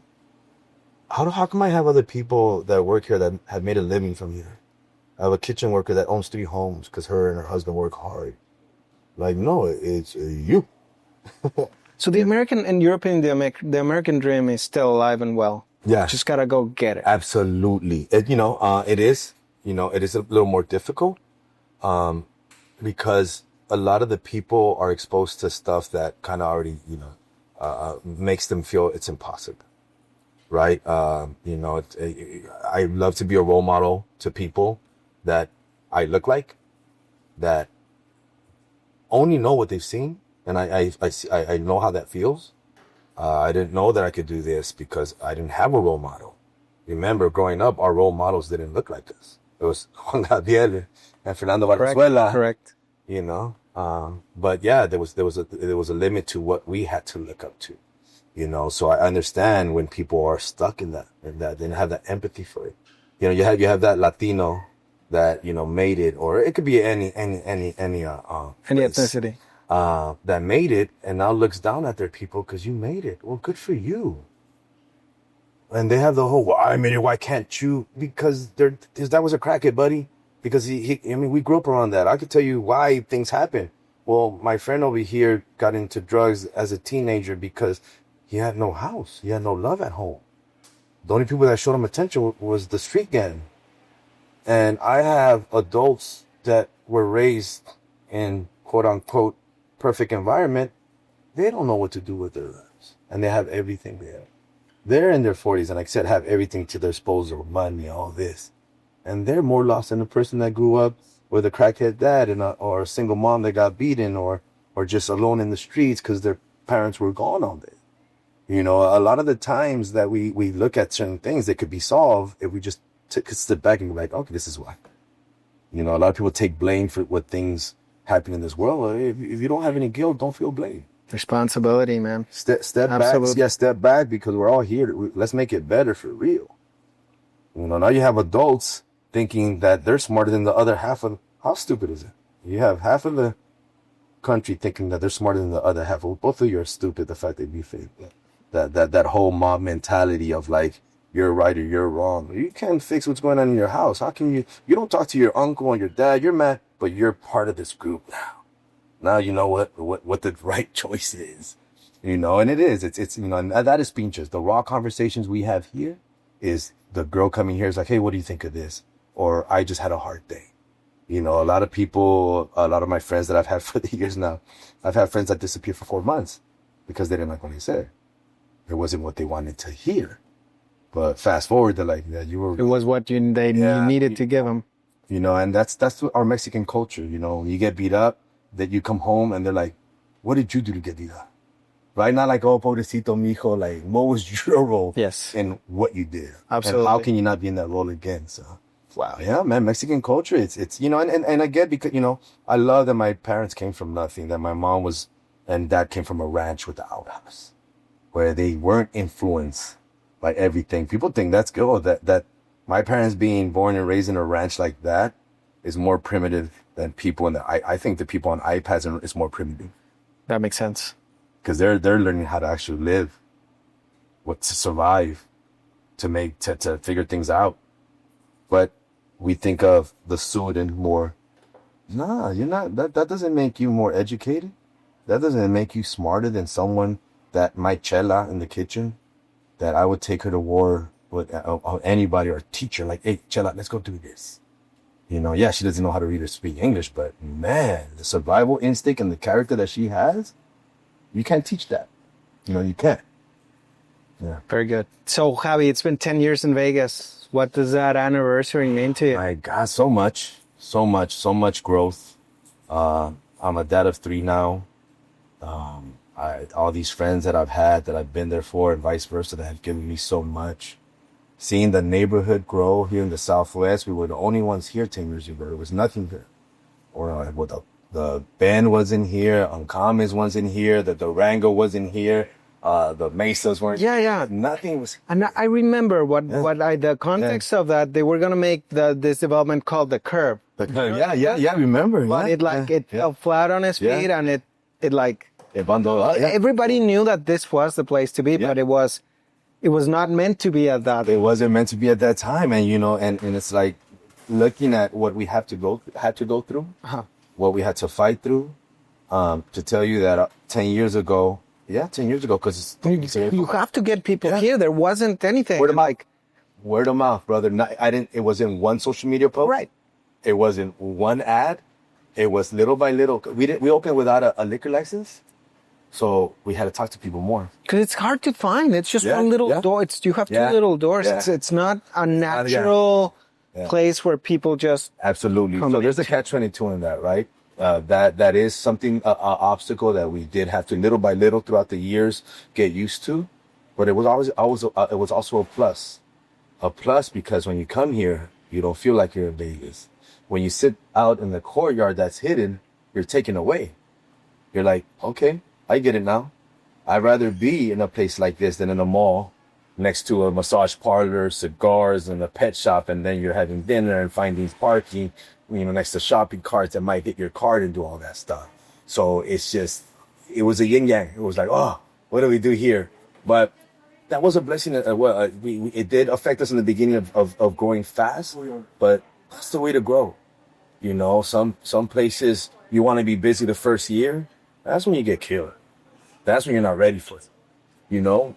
How come I have other people that work here that have made a living from here? I have a kitchen worker that owns 3 homes because her and her husband work hard. Like, no, it's you. So the American and European, the American dream is still alive and well. Yeah. Just gotta go get it. Absolutely. It is, it is a little more difficult, because a lot of the people are exposed to stuff that kind of already, makes them feel it's impossible. Right. I love to be a role model to people that I look like, that only know what they've seen. And I know how that feels. I didn't know that I could do this because I didn't have a role model. Remember, growing up, our role models didn't look like us. It was Juan Gabriel and Fernando Valenzuela. Correct. But yeah, there was a limit to what we had to look up to. So I understand when people are stuck in that they didn't have that empathy for it. You have that Latino that made it, or it could be any ethnicity that made it, and now looks down at their people because you made it. Well, good for you. And they have the whole, well, I made it, why can't you? Because that was a crackhead, buddy. Because we grew up around that. I could tell you why things happen. Well, my friend over here got into drugs as a teenager because he had no house. He had no love at home. The only people that showed him attention was the street gang. And I have adults that were raised in quote unquote perfect environment. They don't know what to do with their lives. And they have everything there. They're in their 40s and like I said, have everything to their disposal, money, all this. And they're more lost than the person that grew up with a crackhead dad or a single mom that got beaten or just alone in the streets because their parents were gone all day. A lot of the times that we look at certain things that could be solved if we just took a step back and be like, okay, this is why. A lot of people take blame for what things happen in this world. Well, if you don't have any guilt, don't feel blame. Responsibility, man. Step back. Yeah, step back because we're all here. Let's make it better for real. Now you have adults thinking that they're smarter than the other half of. How stupid is it? You have half of the country thinking that they're smarter than the other half. Well, both of you are stupid. The fact that you fake that whole mob mentality of like you're right or you're wrong. You can't fix what's going on in your house. How can you don't talk to your uncle and your dad? You're mad, but you're part of this group now. Now you know what the right choice is. And it is. It's and that is Pinches. The raw conversations we have here is the girl coming here is like, hey, what do you think of this? Or I just had a hard day. A lot of people, a lot of my friends that I've had for the years now, I've had friends that disappeared for 4 months because they didn't like what I said. It wasn't what they wanted to hear. But fast forward, they're like, yeah, you were. It was what they needed to give them. And that's our Mexican culture. You get beat up, that you come home and they're like, what did you do to get beat up? Right? Not like, oh, pobrecito mijo, like, what was your role in what you did? Absolutely. And how can you not be in that role again? So, wow. Yeah, man, Mexican culture, it's and I get because, I love that my parents came from nothing, that my mom and dad came from a ranch with the outhouse, where they weren't influenced by everything. People think that's good, or that my parents being born and raised in a ranch like that is more primitive than people I think the people on iPads is more primitive. That makes sense. Because they're learning how to actually live, to survive, to figure things out. But we think of the student more. Nah, you're not. That doesn't make you more educated. That doesn't make you smarter than someone that my chela in the kitchen, that I would take her to war with anybody or a teacher. Like, hey, chela, let's go do this. You know, yeah, she doesn't know how to read or speak English, but man, the survival instinct and the character that she has, you can't teach that. You know, you can't. Yeah. Very good. So, Javi, it's been 10 years in Vegas. What does that anniversary mean to you? My God, so much growth. I'm a dad of 3 now. All these friends that I've had, that I've been there for, and vice versa, that have given me so much. Seeing the neighborhood grow here in the Southwest, we were the only ones here 10 years ago. There was nothing here. Or the band wasn't here, Uncommons wasn't here, the Durango wasn't here, the Mesas weren't. Yeah. Nothing was. And I remember the context of that. They were gonna make this development called the Curb. Yeah, remember. But it fell flat on its feet, and it everybody knew that this was the place to be, but it was not meant to be at that. It wasn't meant to be at that time, and you know, and it's like looking at what we had to go through, what we had to fight through, to tell you that 10 years ago, because you have to get people here. There wasn't anything. Word of mouth, brother. It wasn't one social media post. Right. It wasn't one ad. It was little by little. We opened without a liquor license, so we had to talk to people more. Because it's hard to find. It's just one little door. You have 2 little doors. Yeah. It's not a natural place where people just absolutely. So there's a catch-22 in that, right? That is something, an obstacle that we did have to little by little throughout the years get used to. But it was also a plus. A plus because when you come here, you don't feel like you're in Vegas. When you sit out in the courtyard that's hidden, you're taken away. You're like, okay, I get it now. I'd rather be in a place like this than in a mall next to a massage parlor, cigars, and a pet shop, and then you're having dinner and finding parking, you know, next to shopping carts that might hit your cart and do all that stuff. So it was a yin yang. It was like, oh, what do we do here? But that was a blessing. It did affect us in the beginning of growing fast, but that's the way to grow. You know, some places you want to be busy the first year. That's when you get killed. That's when you're not ready for it. You know,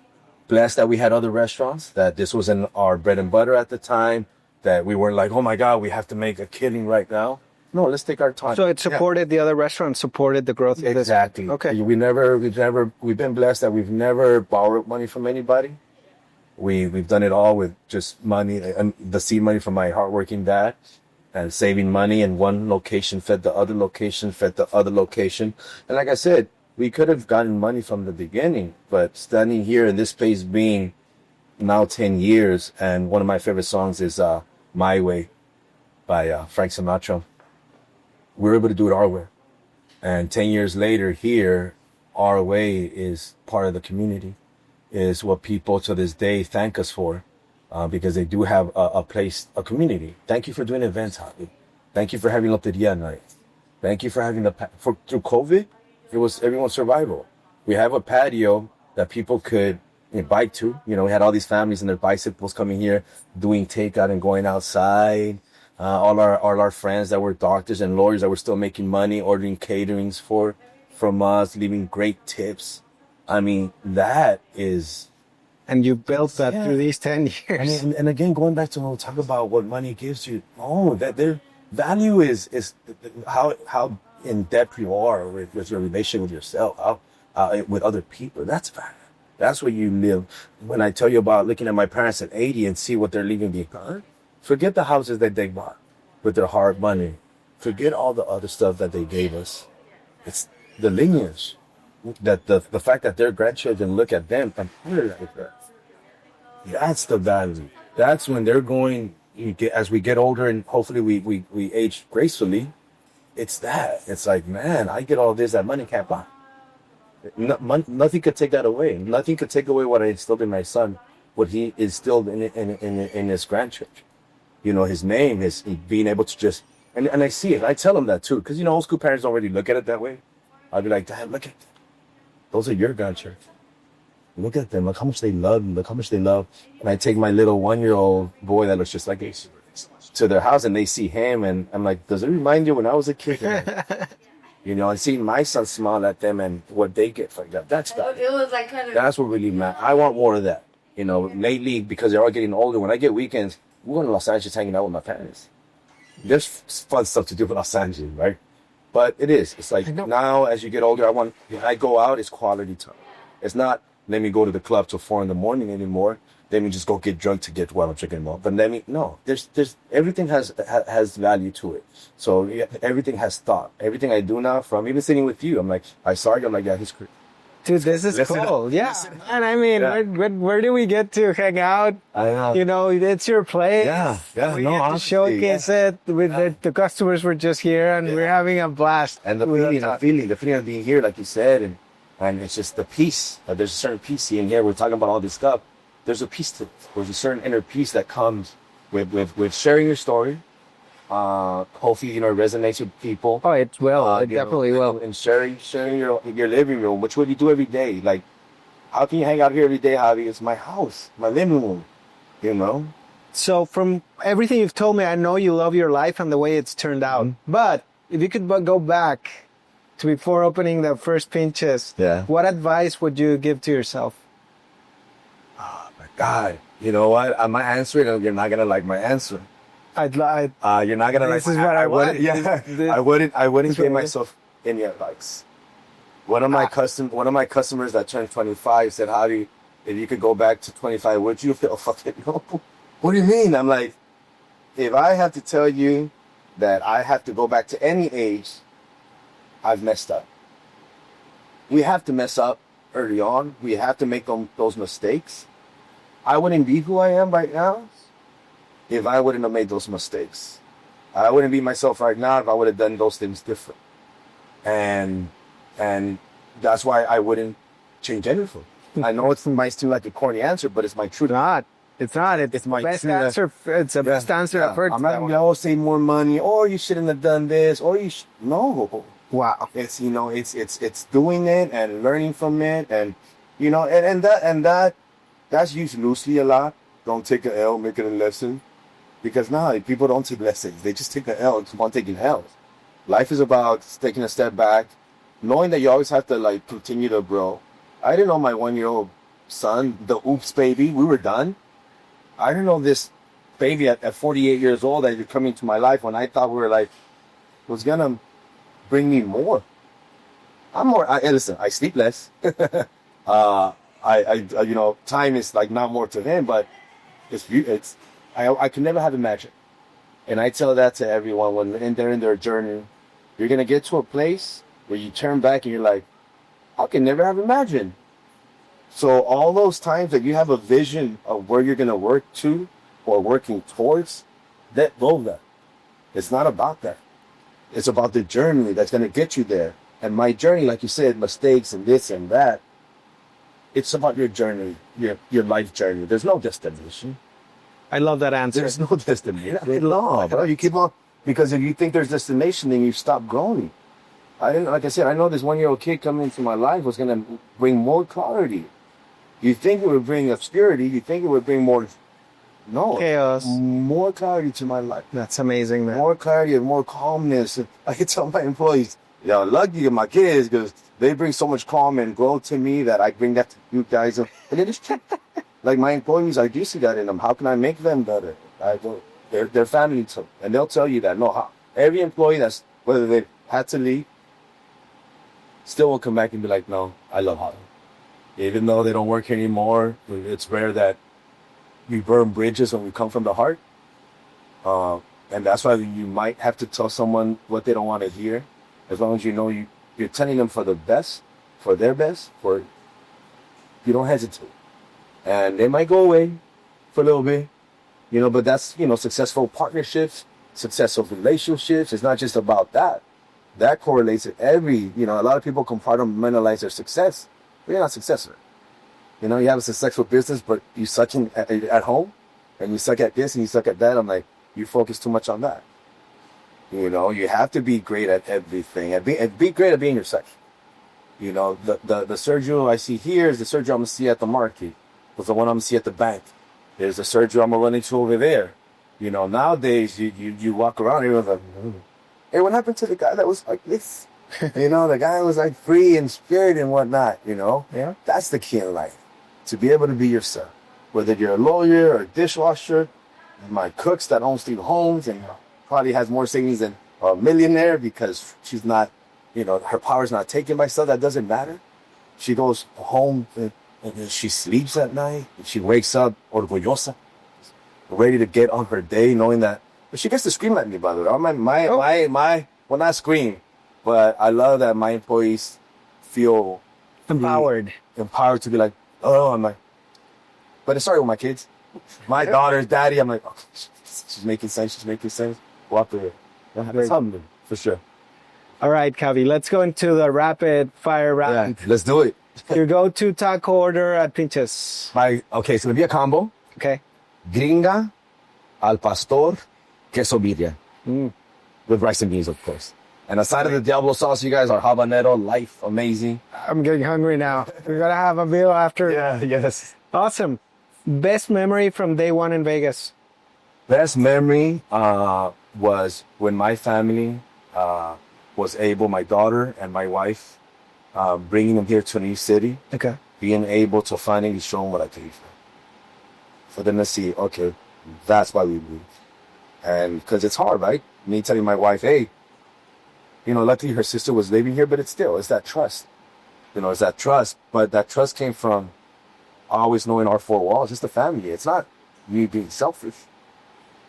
blessed that we had other restaurants, that this wasn't our bread and butter at the time, that we weren't like, oh my God, we have to make a killing right now. No, let's take our time. So it supported the other restaurants, supported the growth of this. Exactly. Okay. We've been blessed that we've never borrowed money from anybody. We've done it all with just money, and the seed money from my hardworking dad, and saving money, and one location fed the other location, And like I said, we could have gotten money from the beginning, but standing here in this place being now 10 years, and one of my favorite songs is My Way by Frank Sinatra. We're able to do it our way. And 10 years later here, our way is part of the community, is what people to this day thank us for, because they do have a place, a community. Thank you for doing events, Javi. Thank you for having Loteria night. Thank you for having through COVID, it was everyone's survival. We have a patio that people could bike to. You know, we had all these families and their bicycles coming here, doing takeout and going outside. All our friends that were doctors and lawyers that were still making money, ordering caterings from us, leaving great tips. I mean, that is... And you built that through these 10 years. And again, going back to when we talk about what money gives you, that their value is how in depth you are with your relation with yourself, with other people. That's value. That's where you live. When I tell you about looking at my parents at 80 and see what they're leaving behind, forget the houses that they bought with their hard money. Forget all the other stuff that they gave us. It's the lineage. That the fact that their grandchildren look at them and put it like that. That's the value. That's when they're going, as we get older and hopefully we age gracefully. It's that. It's like, man, I get all this that money can't buy. Nothing could take that away. Nothing could take away what I instilled in my son, what he instilled in his grandchildren. You know, his name is being able to just, and I see it. I tell him that too, because you know, old school parents don't really look at it that way. I'll be like, Dad, look at them. Those are your grandchildren. Look at them. Look how much they love them. Look how much they love. And I take my little 1-year-old boy that looks just like Ace to their house, and they see him, and I'm like, does it remind you when I was a kid? You know, and seeing my son smile at them and what they get from that. That's that. It was like kind of. That's what really matters. I want more of that. You know, lately, because they're all getting older, when I get weekends, we're going to Los Angeles hanging out with my parents. there's fun stuff to do with Los Angeles, right? But it is. It's like now as you get older, when I go out, it's quality time. It's not let me go to the club till 4 a.m. anymore. Let me just go get drunk to get what I'm drinking more. But there's everything has value to it. So yeah, everything has thought. Everything I do now, from even sitting with you, I'm like, I saw you. I'm like, yeah, he's crazy. Dude, this is cool. Yeah. And I mean, where do we get to hang out? I know. You know, it's your place. Yeah. We get to showcase it. With the customers were just here, and we're having a blast. And the feeling of being here, like you said, and it's just the peace. There's a certain peace in here. We're talking about all this stuff. There's a peace to it. There's a certain inner peace that comes with sharing your story. Hopefully, it resonates with people. Oh, it will. It definitely will. And sharing your living room, which what you do every day. Like, how can you hang out here every day, Javi? It's my house, my living room. So from everything you've told me, I know you love your life and the way it's turned out. Mm-hmm. But if you could go back to before opening the first Pinches, what advice would you give to yourself? Oh my God! You know what? My answer, you're not gonna like my answer. You're not gonna like. This is what I want. I wouldn't give myself any advice. One of my customers that turned 25 said, "Javi, if you could go back to 25, would you?" Feel fucking no. What do you mean? I'm like, if I have to tell you that I have to go back to any age, I've messed up. We have to mess up early on. We have to make those mistakes. I wouldn't be who I am right now if I wouldn't have made those mistakes. I wouldn't be myself right now if I would have done those things different. And that's why I wouldn't change anything. I know it might seem like a corny answer, but it's my truth. It's not. It's my best answer. It's the best answer I've heard. I'm not going to always say more money, or you shouldn't have done this, or no. Wow. It's it's doing it and learning from it, and that's used loosely a lot. Don't take an L, make it a lesson. Because now people don't take lessons. They just take an L and keep on taking L's. Life is about taking a step back, knowing that you always have to continue to grow. I didn't know my 1-year-old son, the oops baby, we were done. I didn't know this baby at 48 years old that you're coming to my life when I thought we were was gonna bring me more. Listen, I sleep less. Time is not more to him, but I could never have imagined. And I tell that to everyone when they're in their journey. You're going to get to a place where you turn back and you're like, I can never have imagined. So all those times that you have a vision of where you're going to work to or working towards, let go of that. It's not about that. It's about the journey that's going to get you there. And my journey, like you said, mistakes and this and that, it's about your journey, your life journey. There's no destination. I love that answer. There's no destination. Bro. You keep on, because if you think there's destination, then you stop growing. Like I said, I know this 1-year-old kid coming into my life was going to bring more clarity. You think it would bring obscurity. You think it would bring chaos. More clarity to my life. That's amazing, man. More clarity and more calmness. I can tell my employees, lucky my kids, because they bring so much calm and glow to me that I bring that to you guys. And it is true. Like my employees, I do see that in them. How can I make them better? They're family too, and they'll tell you that. Every employee whether they had to leave, still will come back and be like, no, I love Javi. Even though they don't work here anymore, it's rare that we burn bridges when we come from the heart. And that's why you might have to tell someone what they don't want to hear, as long as you're telling them for the best, for their best, you don't hesitate. And they might go away for a little bit, but that's, successful partnerships, successful relationships. It's not just about that. That correlates to a lot of people compartmentalize their success, but you're not successful. You have a successful business, but you suck at home, and you suck at this, and you suck at that. I'm like, you focus too much on that. You have to be great at everything, and be great at being yourself. The Sergio I see here is the Sergio I'm going to see at the market. Was the one I'm going to see at the bank. There's the Sergio I'm going to run into over there. Nowadays, you walk around and you're like, hey, what happened to the guy that was like this? The guy was free in spirit and whatnot, Yeah. That's the key in life. To be able to be yourself. Whether you're a lawyer or a dishwasher, my cooks that own Steve Homes and probably has more savings than a millionaire because she's not, her power's not taken by stuff that doesn't matter. She goes home and she sleeps at night. And she wakes up orgullosa, ready to get on her day, knowing that. But she gets to scream at me, by the way. Well, not scream, but I love that my employees feel Empowered. Empowered to be like, oh, I'm like, but it started with my kids. My daughter's daddy, I'm like, oh, she's making sense. Walk through it. That's something, for sure. All right, Javi, let's go into the rapid fire round. Yeah, let's do it. Your go-to taco order at Pinches. Okay, so it'll be a combo. Okay. Gringa, al pastor, queso birria. With rice and beans, of course. And aside of the Diablo sauce, you guys are habanero, life, amazing. I'm getting hungry now. We're going to have a meal after. Yeah, yes. Awesome. Best memory from day one in Vegas? Best memory was when my family was able, my daughter and my wife, bringing them here to a new city. Okay. Being able to finally show them what I paid for them to see, okay, that's why we moved. And because it's hard, right? Me telling my wife, hey, luckily her sister was living here, but it's that trust. It's that trust. But that trust came from always knowing our four walls. It's the family. It's not me being selfish.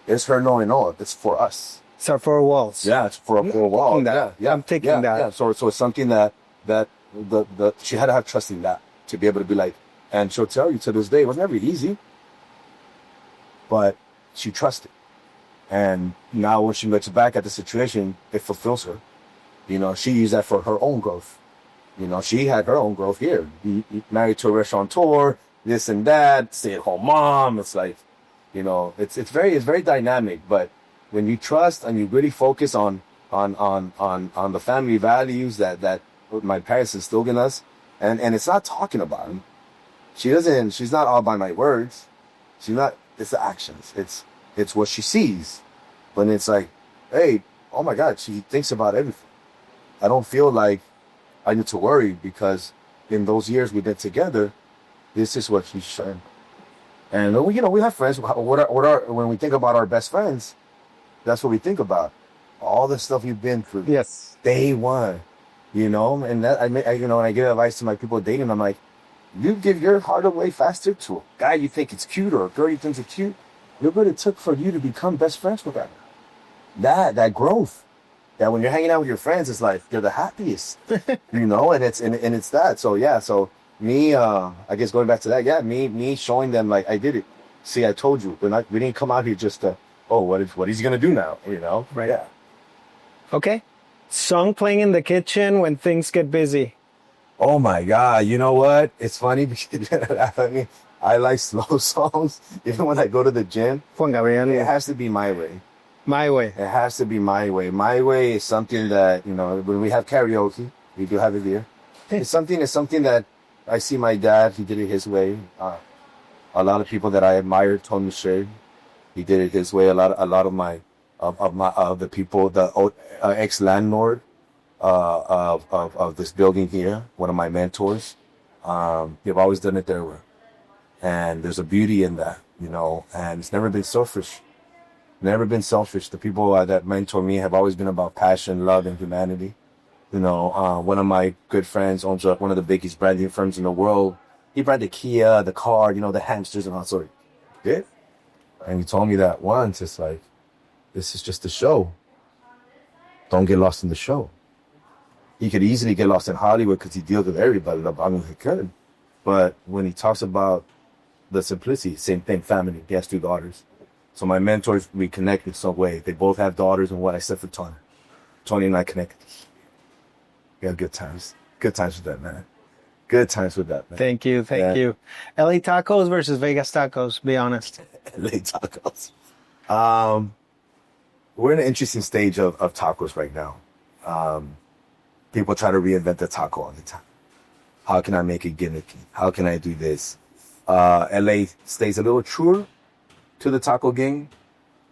It's her knowing, it's for us. It's our four walls. Yeah, it's for a four wall. Yeah. I'm taking that. Yeah. So it's something that she had to have trust in that to be able to be like, and she'll tell you to this day, it was never easy, but she trusted. And now when she looks back at the situation, it fulfills her. She used that for her own growth. She had her own growth here. Married to a restaurateur, this and that, stay-at-home mom. It's like, it's very dynamic. But when you trust and you really focus on the family values that my parents instilled in us, and it's not talking about them. She's not all by my words. It's the actions. It's what she sees. But it's like, hey, oh my God, she thinks about everything. I don't feel like I need to worry because in those years we did together, this is what she's sharing. And we have friends. When we think about our best friends, that's what we think about. All the stuff you've been through. Yes. Day one, and that when I give advice to my people dating, I'm like, you give your heart away faster to a guy you think it's cute or a girl you think is cute. Look what it took for you to become best friends with her. That growth, that when you're hanging out with your friends, it's like you're the happiest, and it's that. So yeah, so me, I guess going back to that, yeah, me showing them like I did it. See, I told you, we didn't come out here just to, what is he gonna do now? Right. Yeah. Okay. Song playing in the kitchen when things get busy. Oh my God, you know what? It's funny because I like slow songs. Even when I go to the gym, Juan Gabriel. it has to be my way. My way. It has to be my way. My way is something that, when we have karaoke, we do have it here. It's something that I see my dad, he did it his way. A lot of people that I admire, Tony Hsieh, he did it his way. A lot of the people, the ex-landlord of this building here, one of my mentors, they've always done it their way. And there's a beauty in that, and it's never been selfish. Never been selfish. The people that mentor me have always been about passion, love, and humanity. One of my good friends owns one of the biggest branding firms in the world. He branded Kia, the car, the hamsters and all sorts. Did? And he told me that once. It's like, this is just a show. Don't get lost in the show. He could easily get lost in Hollywood because he deals with everybody. I mean, he could. But when he talks about the simplicity, same thing, family. He has 2 daughters. So my mentors, we connected some way. They both have daughters and what I said for Tony. Tony and I connected. We had good times. Good times with that, man. Good times with that, man. Thank you. LA tacos versus Vegas tacos, be honest. LA tacos. We're in an interesting stage of tacos right now. People try to reinvent the taco all the time. How can I make it gimmicky? How can I do this? LA stays a little truer to the taco game.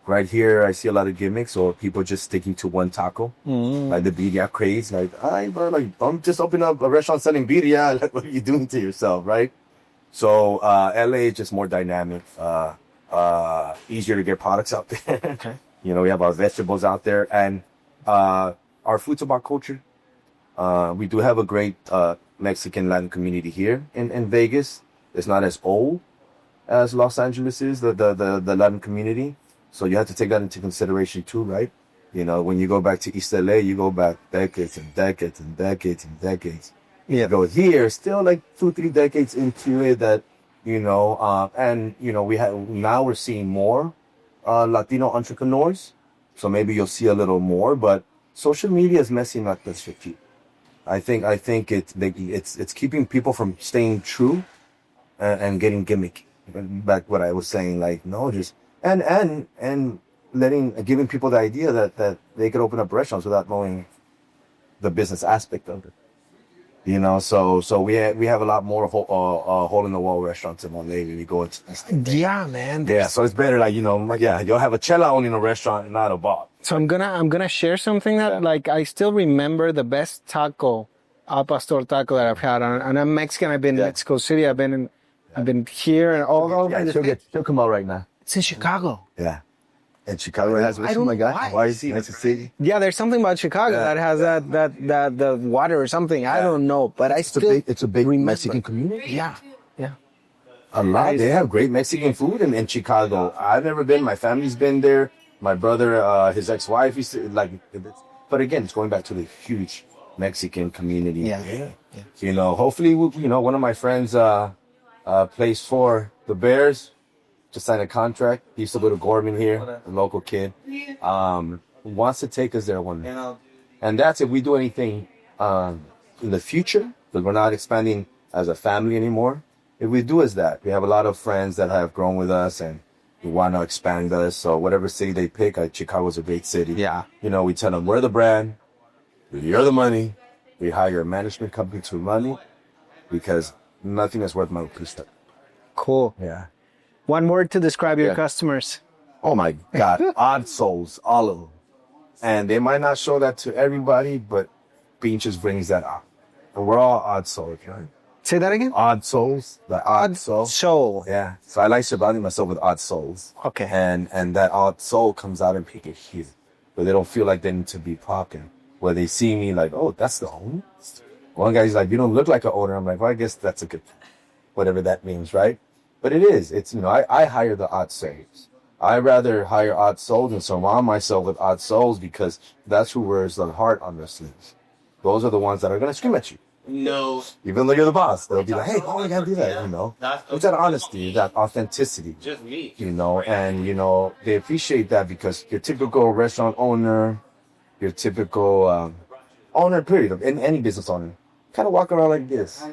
Right here, I see a lot of gimmicks or people just sticking to one taco. Like the birria craze. Like, I'm just opening up a restaurant selling birria. Like, what are you doing to yourself, right? So, LA is just more dynamic, easier to get products out there. Okay. You know, we have our vegetables out there, and our food's about culture. We do have a great Mexican Latin community here in Vegas. It's not as old as Los Angeles is, the Latin community. So you have to take that into consideration too, right? You know, when you go back to East LA, you go back decades and decades and decades and decades. Yeah. You go here, still like 2-3 decades into it that, you know, and, you know, now we're seeing more Latino entrepreneurs. So maybe you'll see a little more, but social media is messing up this shit too. I think it's keeping people from staying true and getting gimmicky. Back what I was saying, like, no, just, and giving people the idea that they could open up restaurants without knowing the business aspect of it. You know, so we have a lot more hole in the wall restaurants in LA when you go into. Yeah, man. Yeah, so it's better, like, you know, like, yeah, you'll have a chela owning a restaurant and not a bar. So I'm gonna share something that like I still remember the best taco, al pastor taco that I've had. And I'm Mexican. I've been in Mexico City. I've been here and all over. Yeah, she'll come out right now. It's in Chicago. Yeah. And Chicago has I don't my know guy. Why is he nice to see? Yeah, there's something about Chicago that has that the water or something. I don't know, but it's a big remember. Mexican community. Yeah. A lot. They have great Mexican food in Chicago. I've never been. My family's been there. My brother, his ex-wife, used to, like, but again, it's going back to the huge Mexican community. Yeah. You know, hopefully, you know, one of my friends plays for the Bears. Just signed a contract. He used to go to Gorman here, a local kid. Wants to take us there one day. And that's if we do anything in the future, because we're not expanding as a family anymore. If we do is that. We have a lot of friends that have grown with us and we want to expand us. So whatever city they pick, Chicago's a great city. Yeah. You know, we tell them we're the brand, you're the money. We hire a management company to run it because nothing is worth my pushback. Cool. Yeah. One word to describe your customers. Oh my God, odd souls, all of them. And they might not show that to everybody, but Pinches brings that out. And we're all odd souls, right? Say that again? Odd souls, the odd soul. Soul. Yeah. So I like surrounding myself with odd souls. Okay. And that odd soul comes out in people here, where they don't feel like they need to be talking. Where they see me like, oh, that's the owner? One guy's like, you don't look like an owner. I'm like, well, I guess that's a good thing. Whatever that means, right? But it is. It's, you know, I hire the odd souls. I rather hire odd souls and surround myself with odd souls because that's who wears the heart on their sleeves. Those are the ones that are going to scream at you. No. Even though you're the boss, they'll be like, hey, oh, you can't do that, you know. It's that honesty, that authenticity. Just me. You know, and, you know, they appreciate that because your typical restaurant owner, your typical owner, period, in any business owner, kind of walk around like this.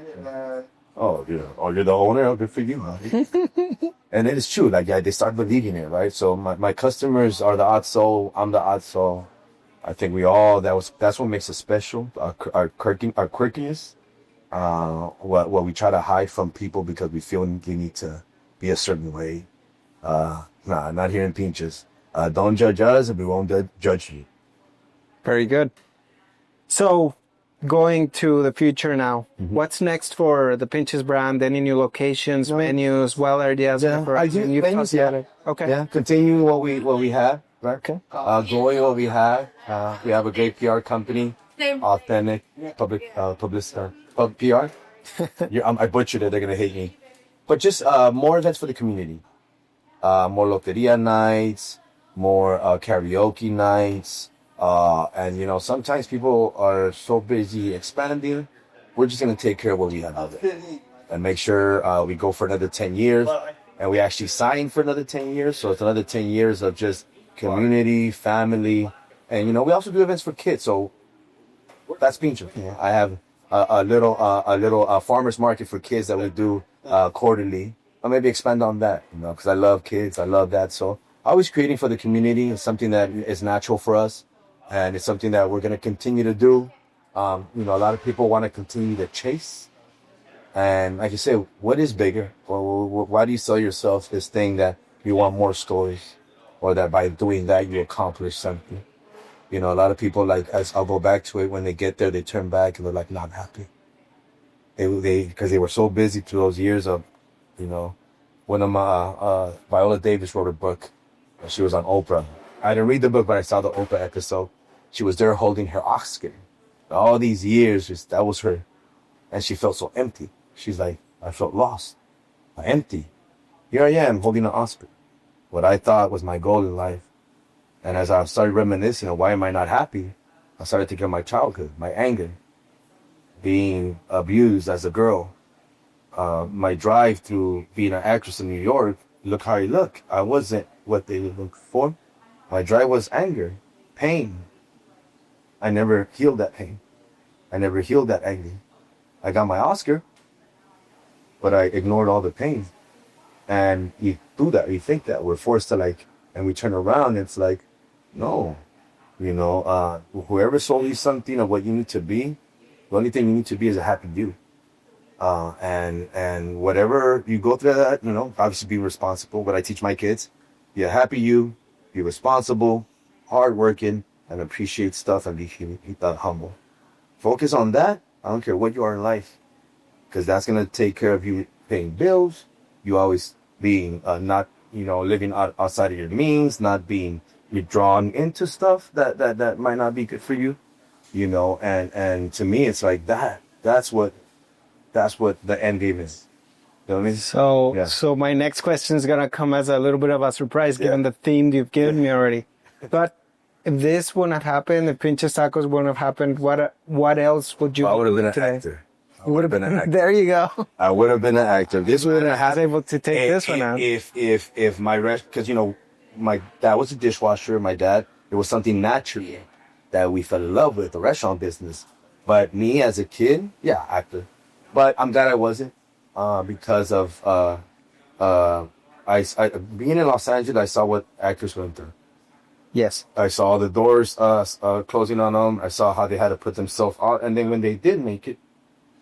Oh, yeah. Oh, you're the owner? Oh, good for you, man. And it is true. Like, yeah, they start believing it, right? So my customers are the odd soul. I'm the odd soul. I think that's what makes us special. Our quirkiness. What we try to hide from people because we feel we need to be a certain way. Not here in Pinches. Don't judge us and we won't judge you. Very good. So, going to the future now, what's next for the Pinches brand? Any new locations, menus, well ideas? I do menus, Okay. Yeah, continue what we have. Right? Okay. Growing what we have. We have a great PR company, authentic public PR. I butchered it. They're gonna hate me. But just more events for the community. More loteria nights, more karaoke nights. And you know, sometimes people are so busy expanding. We're just gonna take care of what we have out there and make sure we go for another 10 years, and we actually sign for another 10 years. So it's another 10 years of just community, family, and you know, we also do events for kids. So that's Pinches. I have a little farmers market for kids that we do quarterly. Or maybe expand on that, you know, because I love kids. I love that. So always creating for the community is something that is natural for us. And it's something that we're going to continue to do. You know, a lot of people want to continue to chase. And like you say, what is bigger? Well, why do you sell yourself this thing that you want more stories? Or that by doing that, you accomplish something? You know, a lot of people, like, as I'll go back to it, when they get there, they turn back and they're like, not happy. Because they were so busy through those years of, you know, one of my, Viola Davis wrote a book. She was on Oprah. I didn't read the book, but I saw the Oprah episode. She was there holding her Oscar. All these years, that was her. And she felt so empty. She's like, I felt lost. Empty. Here I am holding an Oscar. What I thought was my goal in life. And as I started reminiscing of why am I not happy, I started thinking of my childhood, my anger, being abused as a girl, my drive through being an actress in New York. Look how I look. I wasn't what they would look for. My drive was anger, pain. I never healed that pain. I never healed that anger. I got my Oscar, but I ignored all the pain. And you do that, you think that we're forced to like, and we turn around, it's like, no, whoever sold you something of what you need to be, the only thing you need to be is a happy you. And whatever you go through that, obviously be responsible. What I teach my kids, be a happy you, be responsible, hardworking, and appreciate stuff and be humble. Focus on that. I don't care what you are in life, because that's going to take care of you paying bills, you always being not, living outside of your means, not being drawn into stuff that might not be good for you, and to me, it's like that. That's what the end game is. You know what I mean? So my next question is going to come as a little bit of a surprise, given the theme you've given me already. But if this wouldn't have happened, if Pinches Tacos wouldn't have happened, what else would you? I would have been an actor. I would have been an actor. There you go. I would have been an actor. This would have happened. I was able to take this one out. If my because my dad was a dishwasher. My dad, it was something natural that we fell in love with, the restaurant business. But me as a kid, actor. But I'm glad I wasn't, because of I being in Los Angeles, I saw what actors went through. Yes. I saw the doors closing on them. I saw how they had to put themselves out, and then when they did make it,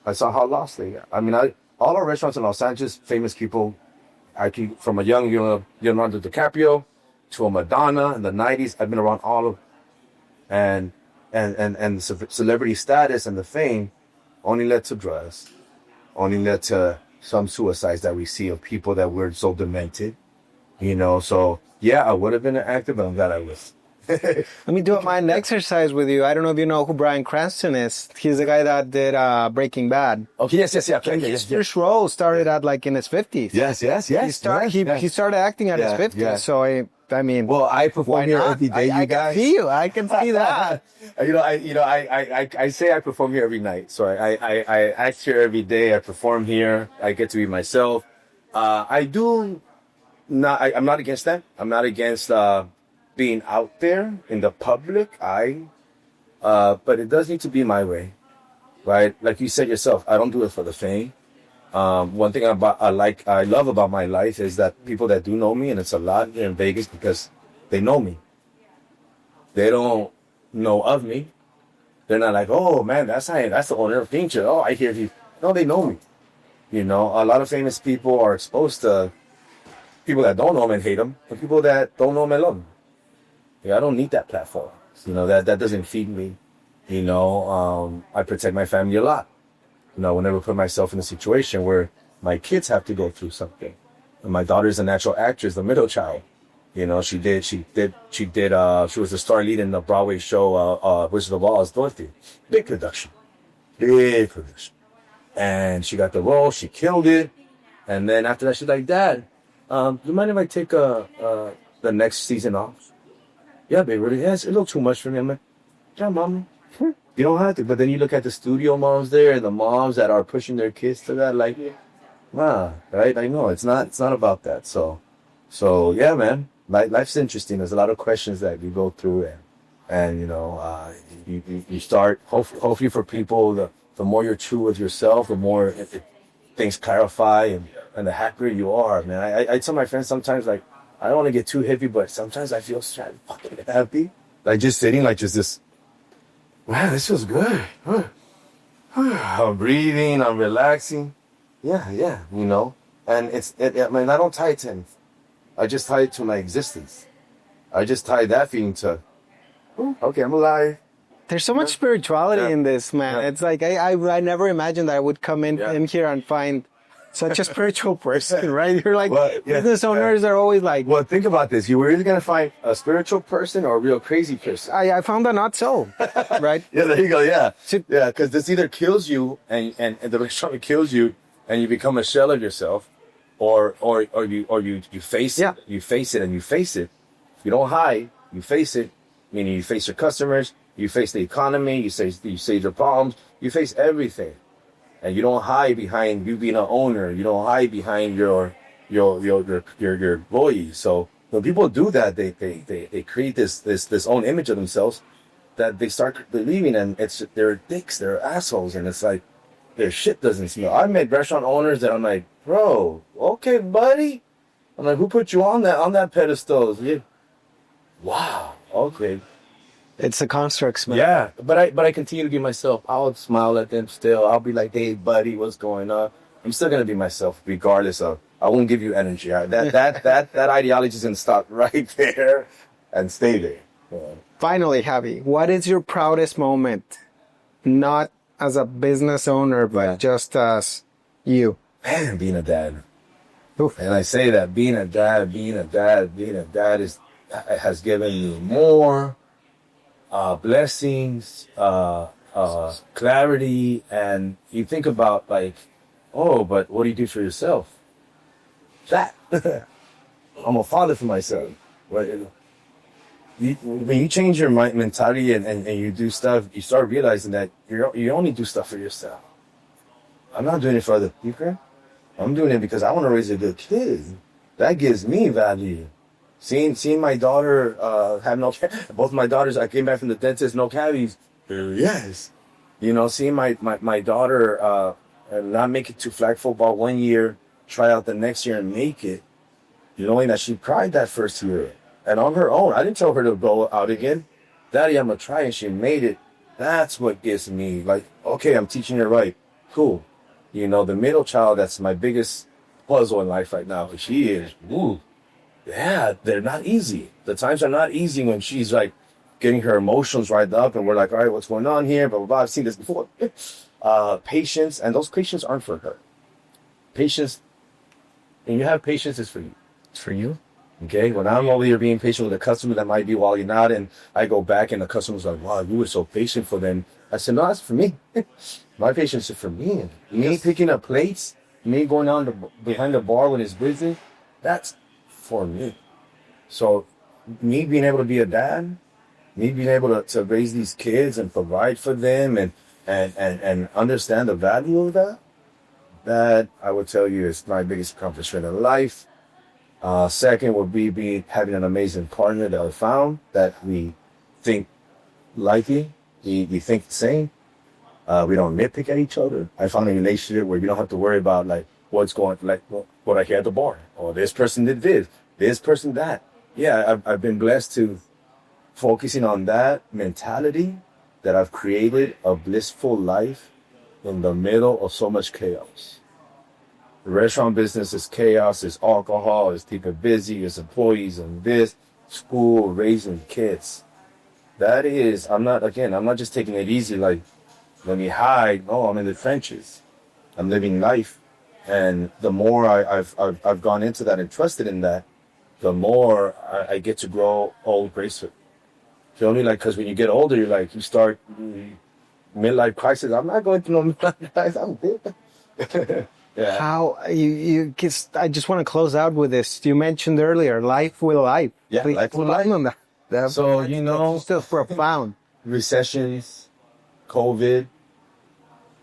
I saw how lost they got. I mean, all our restaurants in Los Angeles, famous people, from a young Leonardo DiCaprio to a Madonna in the 90s, I've been around all of them. And the celebrity status and the fame only led to drugs, only led to some suicides that we see of people that were so demented, so I would have been an actor, but I'm glad I was. Let me do a mind exercise with you. I don't know if you know who Bryan Cranston is. He's the guy that did Breaking Bad. Okay, yes. His first role started at in his 50s. Yes. He started acting at his 50s. Yeah. So I mean, well, I perform here every day. I can see you. I can see that. I say I perform here every night. So I act here every day. I perform here. I get to be myself. I'm not against that. I'm not against being out there in the public eye. But it does need to be my way, right? Like you said yourself, I don't do it for the fame. One thing I love about my life is that people that do know me, and it's a lot here in Vegas because they know me. They don't know of me. They're not like, oh man, that's the owner of Pinches. Oh, I hear you. No, they know me. A lot of famous people are exposed to people that don't know them and hate them, and people that don't know them and love them. I don't need that platform. That doesn't feed me. I protect my family a lot. I will never put myself in a situation where my kids have to go through something. And my daughter's a natural actress, the middle child. She was the star lead in the Broadway show, Wizard of Oz, Dorothy. Big production. And she got the role, she killed it. And then after that, she's like, Dad, do you mind if I take the next season off? Yeah, babe, really? Yeah, it's a little too much for me. I'm like, yeah, Mommy. You don't have to. But then you look at the studio moms there and the moms that are pushing their kids to that, like, wow, right? I know it's not about that. So yeah, man, life's interesting. There's a lot of questions that you go through, and you start. Hopefully for people, the more you're true with yourself, the more things clarify, and the happier you are, man. I tell my friends sometimes, like, I don't want to get too heavy, but sometimes I feel fucking happy. Like just sitting, like just this. Wow, this feels good. I'm breathing, I'm relaxing. Yeah, And I don't tie it to anything. I just tie it to my existence. I just tie that feeling to, okay, I'm alive. There's so much spirituality in this, man. It's like, I never imagined that I would come in here and find such a spiritual person, right? You're like, Well, yeah, business owners are always like, Well, think about this. You were really going to find a spiritual person or a real crazy person? I found that not so, right? Yeah, there you go. Yeah. So- Yeah, because this either kills you and the restaurant kills you and you become a shell of yourself, or you face Yeah. it. You face it and you face it. You don't hide, you face it, meaning you face your customers, you face the economy, you face your problems, you face everything. And you don't hide behind you being an owner. You don't hide behind your employees. So when people do that, they create this own image of themselves that they start believing, and they're dicks, they're assholes, and it's like their shit doesn't smell. I've met restaurant owners that I'm like, bro, okay, buddy. I'm like, who put you on that pedestal? Yeah. Wow. Okay. It's a construct, man. Yeah, but I continue to be myself. I'll smile at them still. I'll be like, hey, buddy, what's going on? I'm still gonna be myself, regardless of. I won't give you energy. That ideology is gonna stop right there and stay there. Yeah. Finally, Javi, what is your proudest moment? Not as a business owner, but just as you. Man, being a dad. Oof. And I say that being a dad has given me more blessings, clarity, and you think about like, oh, but what do you do for yourself? That I'm a father for myself. Right? When you change your mentality and you do stuff, you start realizing that you only do stuff for yourself. I'm not doing it for other people. I'm doing it because I want to raise a good kid. That gives me value. Seeing my daughter have both my daughters, I came back from the dentist, no cavities. Yes. You know, seeing my daughter not make it to flag football one year, try out the next year and make it, knowing that she cried that first year. And on her own, I didn't tell her to go out again. Daddy, I'm going to try, and she made it. That's what gives me, like, okay, I'm teaching her right. Cool. You know, the middle child, that's my biggest puzzle in life right now. She is, ooh. Yeah, they're not easy. The times are not easy when she's like getting her emotions right up and we're like, all right, what's going on here? Blah, blah, blah. I've seen this before. Patience, and those patience aren't for her. Patience, and you have patience is for you. It's for you. Okay, when I'm over here being patient with a customer that might be while you're not, and I go back and the customer's like, wow, you were so patient for them. I said, no, that's for me. My patience is for me. Me picking up plates, me going down behind the bar when it's busy, that's for me. So me being able to be a dad, me being able to raise these kids and provide for them and understand the value of that I would tell you is my biggest accomplishment in life. Second would be having an amazing partner that I found that we think like me. We think the same. We don't nitpick at each other. I found a relationship where you don't have to worry about like what's going, like what I hear at the bar, or this person did this person that. Yeah, I've been blessed to focusing on that mentality that I've created a blissful life in the middle of so much chaos. The restaurant business is chaos, it's alcohol, it's keeping busy, it's employees and this, school, raising kids. That is, I'm not just taking it easy like, let me hide. No, I'm in the trenches. I'm living life. And the more I've gone into that and trusted in that, the more I get to grow old gracefully. So only like, because when you get older, you're like, you start midlife crisis. I'm not going through no midlife crisis. I'm good. Yeah. How you I just want to close out with this. You mentioned earlier, life with life. Yeah, Please life with expand on life. that. So, you know, It's still profound. recessions, COVID,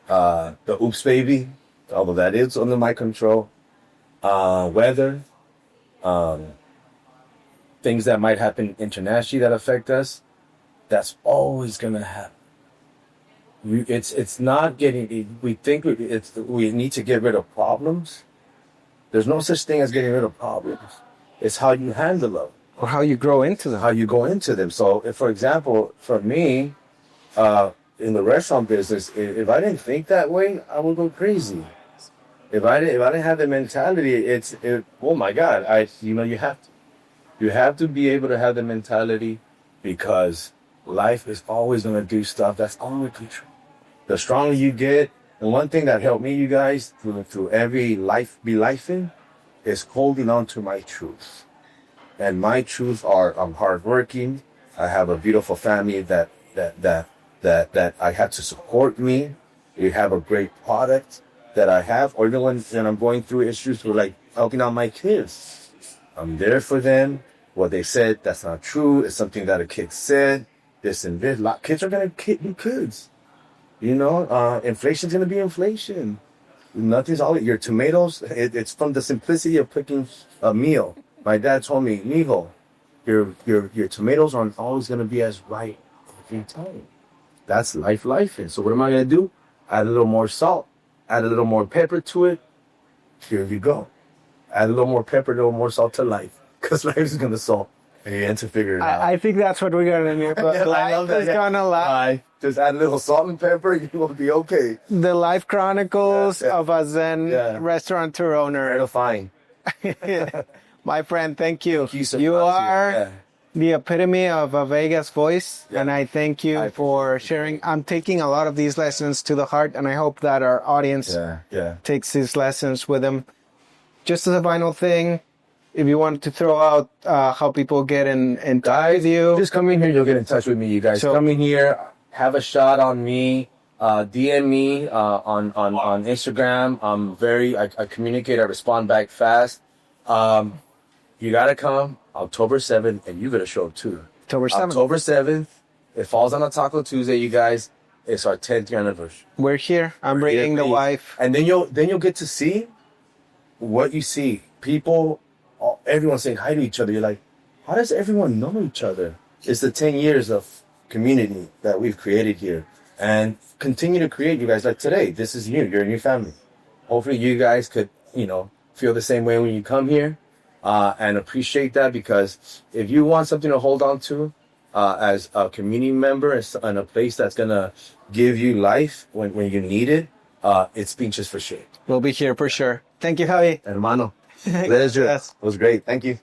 the oops baby, although that is under my control, weather, things that might happen internationally that affect us, that's always going to happen. It's not getting, we think we need to get rid of problems. There's no such thing as getting rid of problems. It's how you handle them. Or how you grow into them. How you go into them. So, if, for example, for me, in the restaurant business, if I didn't think that way, I would go crazy. If I didn't have the mentality, oh my God, you have to be able to have the mentality, because life is always going to do stuff that's under control. The stronger you get, And one thing that helped me, you guys, through every life in, is holding on to my truths. And my truths are I'm hardworking. I have a beautiful family that I had to support me. We have a great product that I have. Or even when I'm going through issues with like helping out my kids, I'm there for them. What they said, that's not true. It's something that a kid said. This and this. Kids are gonna be kids. You know, inflation's gonna be inflation. Nothing's all your tomatoes. It's from the simplicity of cooking a meal. My dad told me, "Mijo, your tomatoes aren't always gonna be as right every time." That's life. And so what am I gonna do? Add a little more salt. Add a little more pepper to it. Here you go. Add a little more pepper, a little more salt to life, because life is gonna salt. And to figure it out. I think that's what we're gonna do. But life is gonna lie. Just add a little salt and pepper, you will be okay. The Life Chronicles of a Zen restaurateur owner. It'll fine. My friend, thank you. Thank you so You much. are the epitome of a Vegas voice, and I thank you for sharing. I'm taking a lot of these lessons to the heart, and I hope that our audience takes these lessons with them. Just as a final thing, if you wanted to throw out how people get in touch with you. Just come in here, you'll get in touch with me, you guys. So, come in here, have a shot on me, DM me on Instagram. I communicate, I respond back fast. You gotta come October 7th, and you gotta show up too. October 7th. It falls on a Taco Tuesday, you guys. It's our 10th year anniversary. We're here. I'm bringing the wife. And then you'll get to see what you see. People, everyone saying hi to each other. You're like, how does everyone know each other? It's the 10 years of community that we've created here, and continue to create. You guys, like today, this is you. You're a new family. Hopefully you guys could, feel the same way when you come here, and appreciate that, because if you want something to hold on to, as a community member and a place that's gonna give you life when you need it, it's Pinches for sure. We'll be here for sure. Thank you, Javi. Hermano, pleasure. Yes. It was great. Thank you.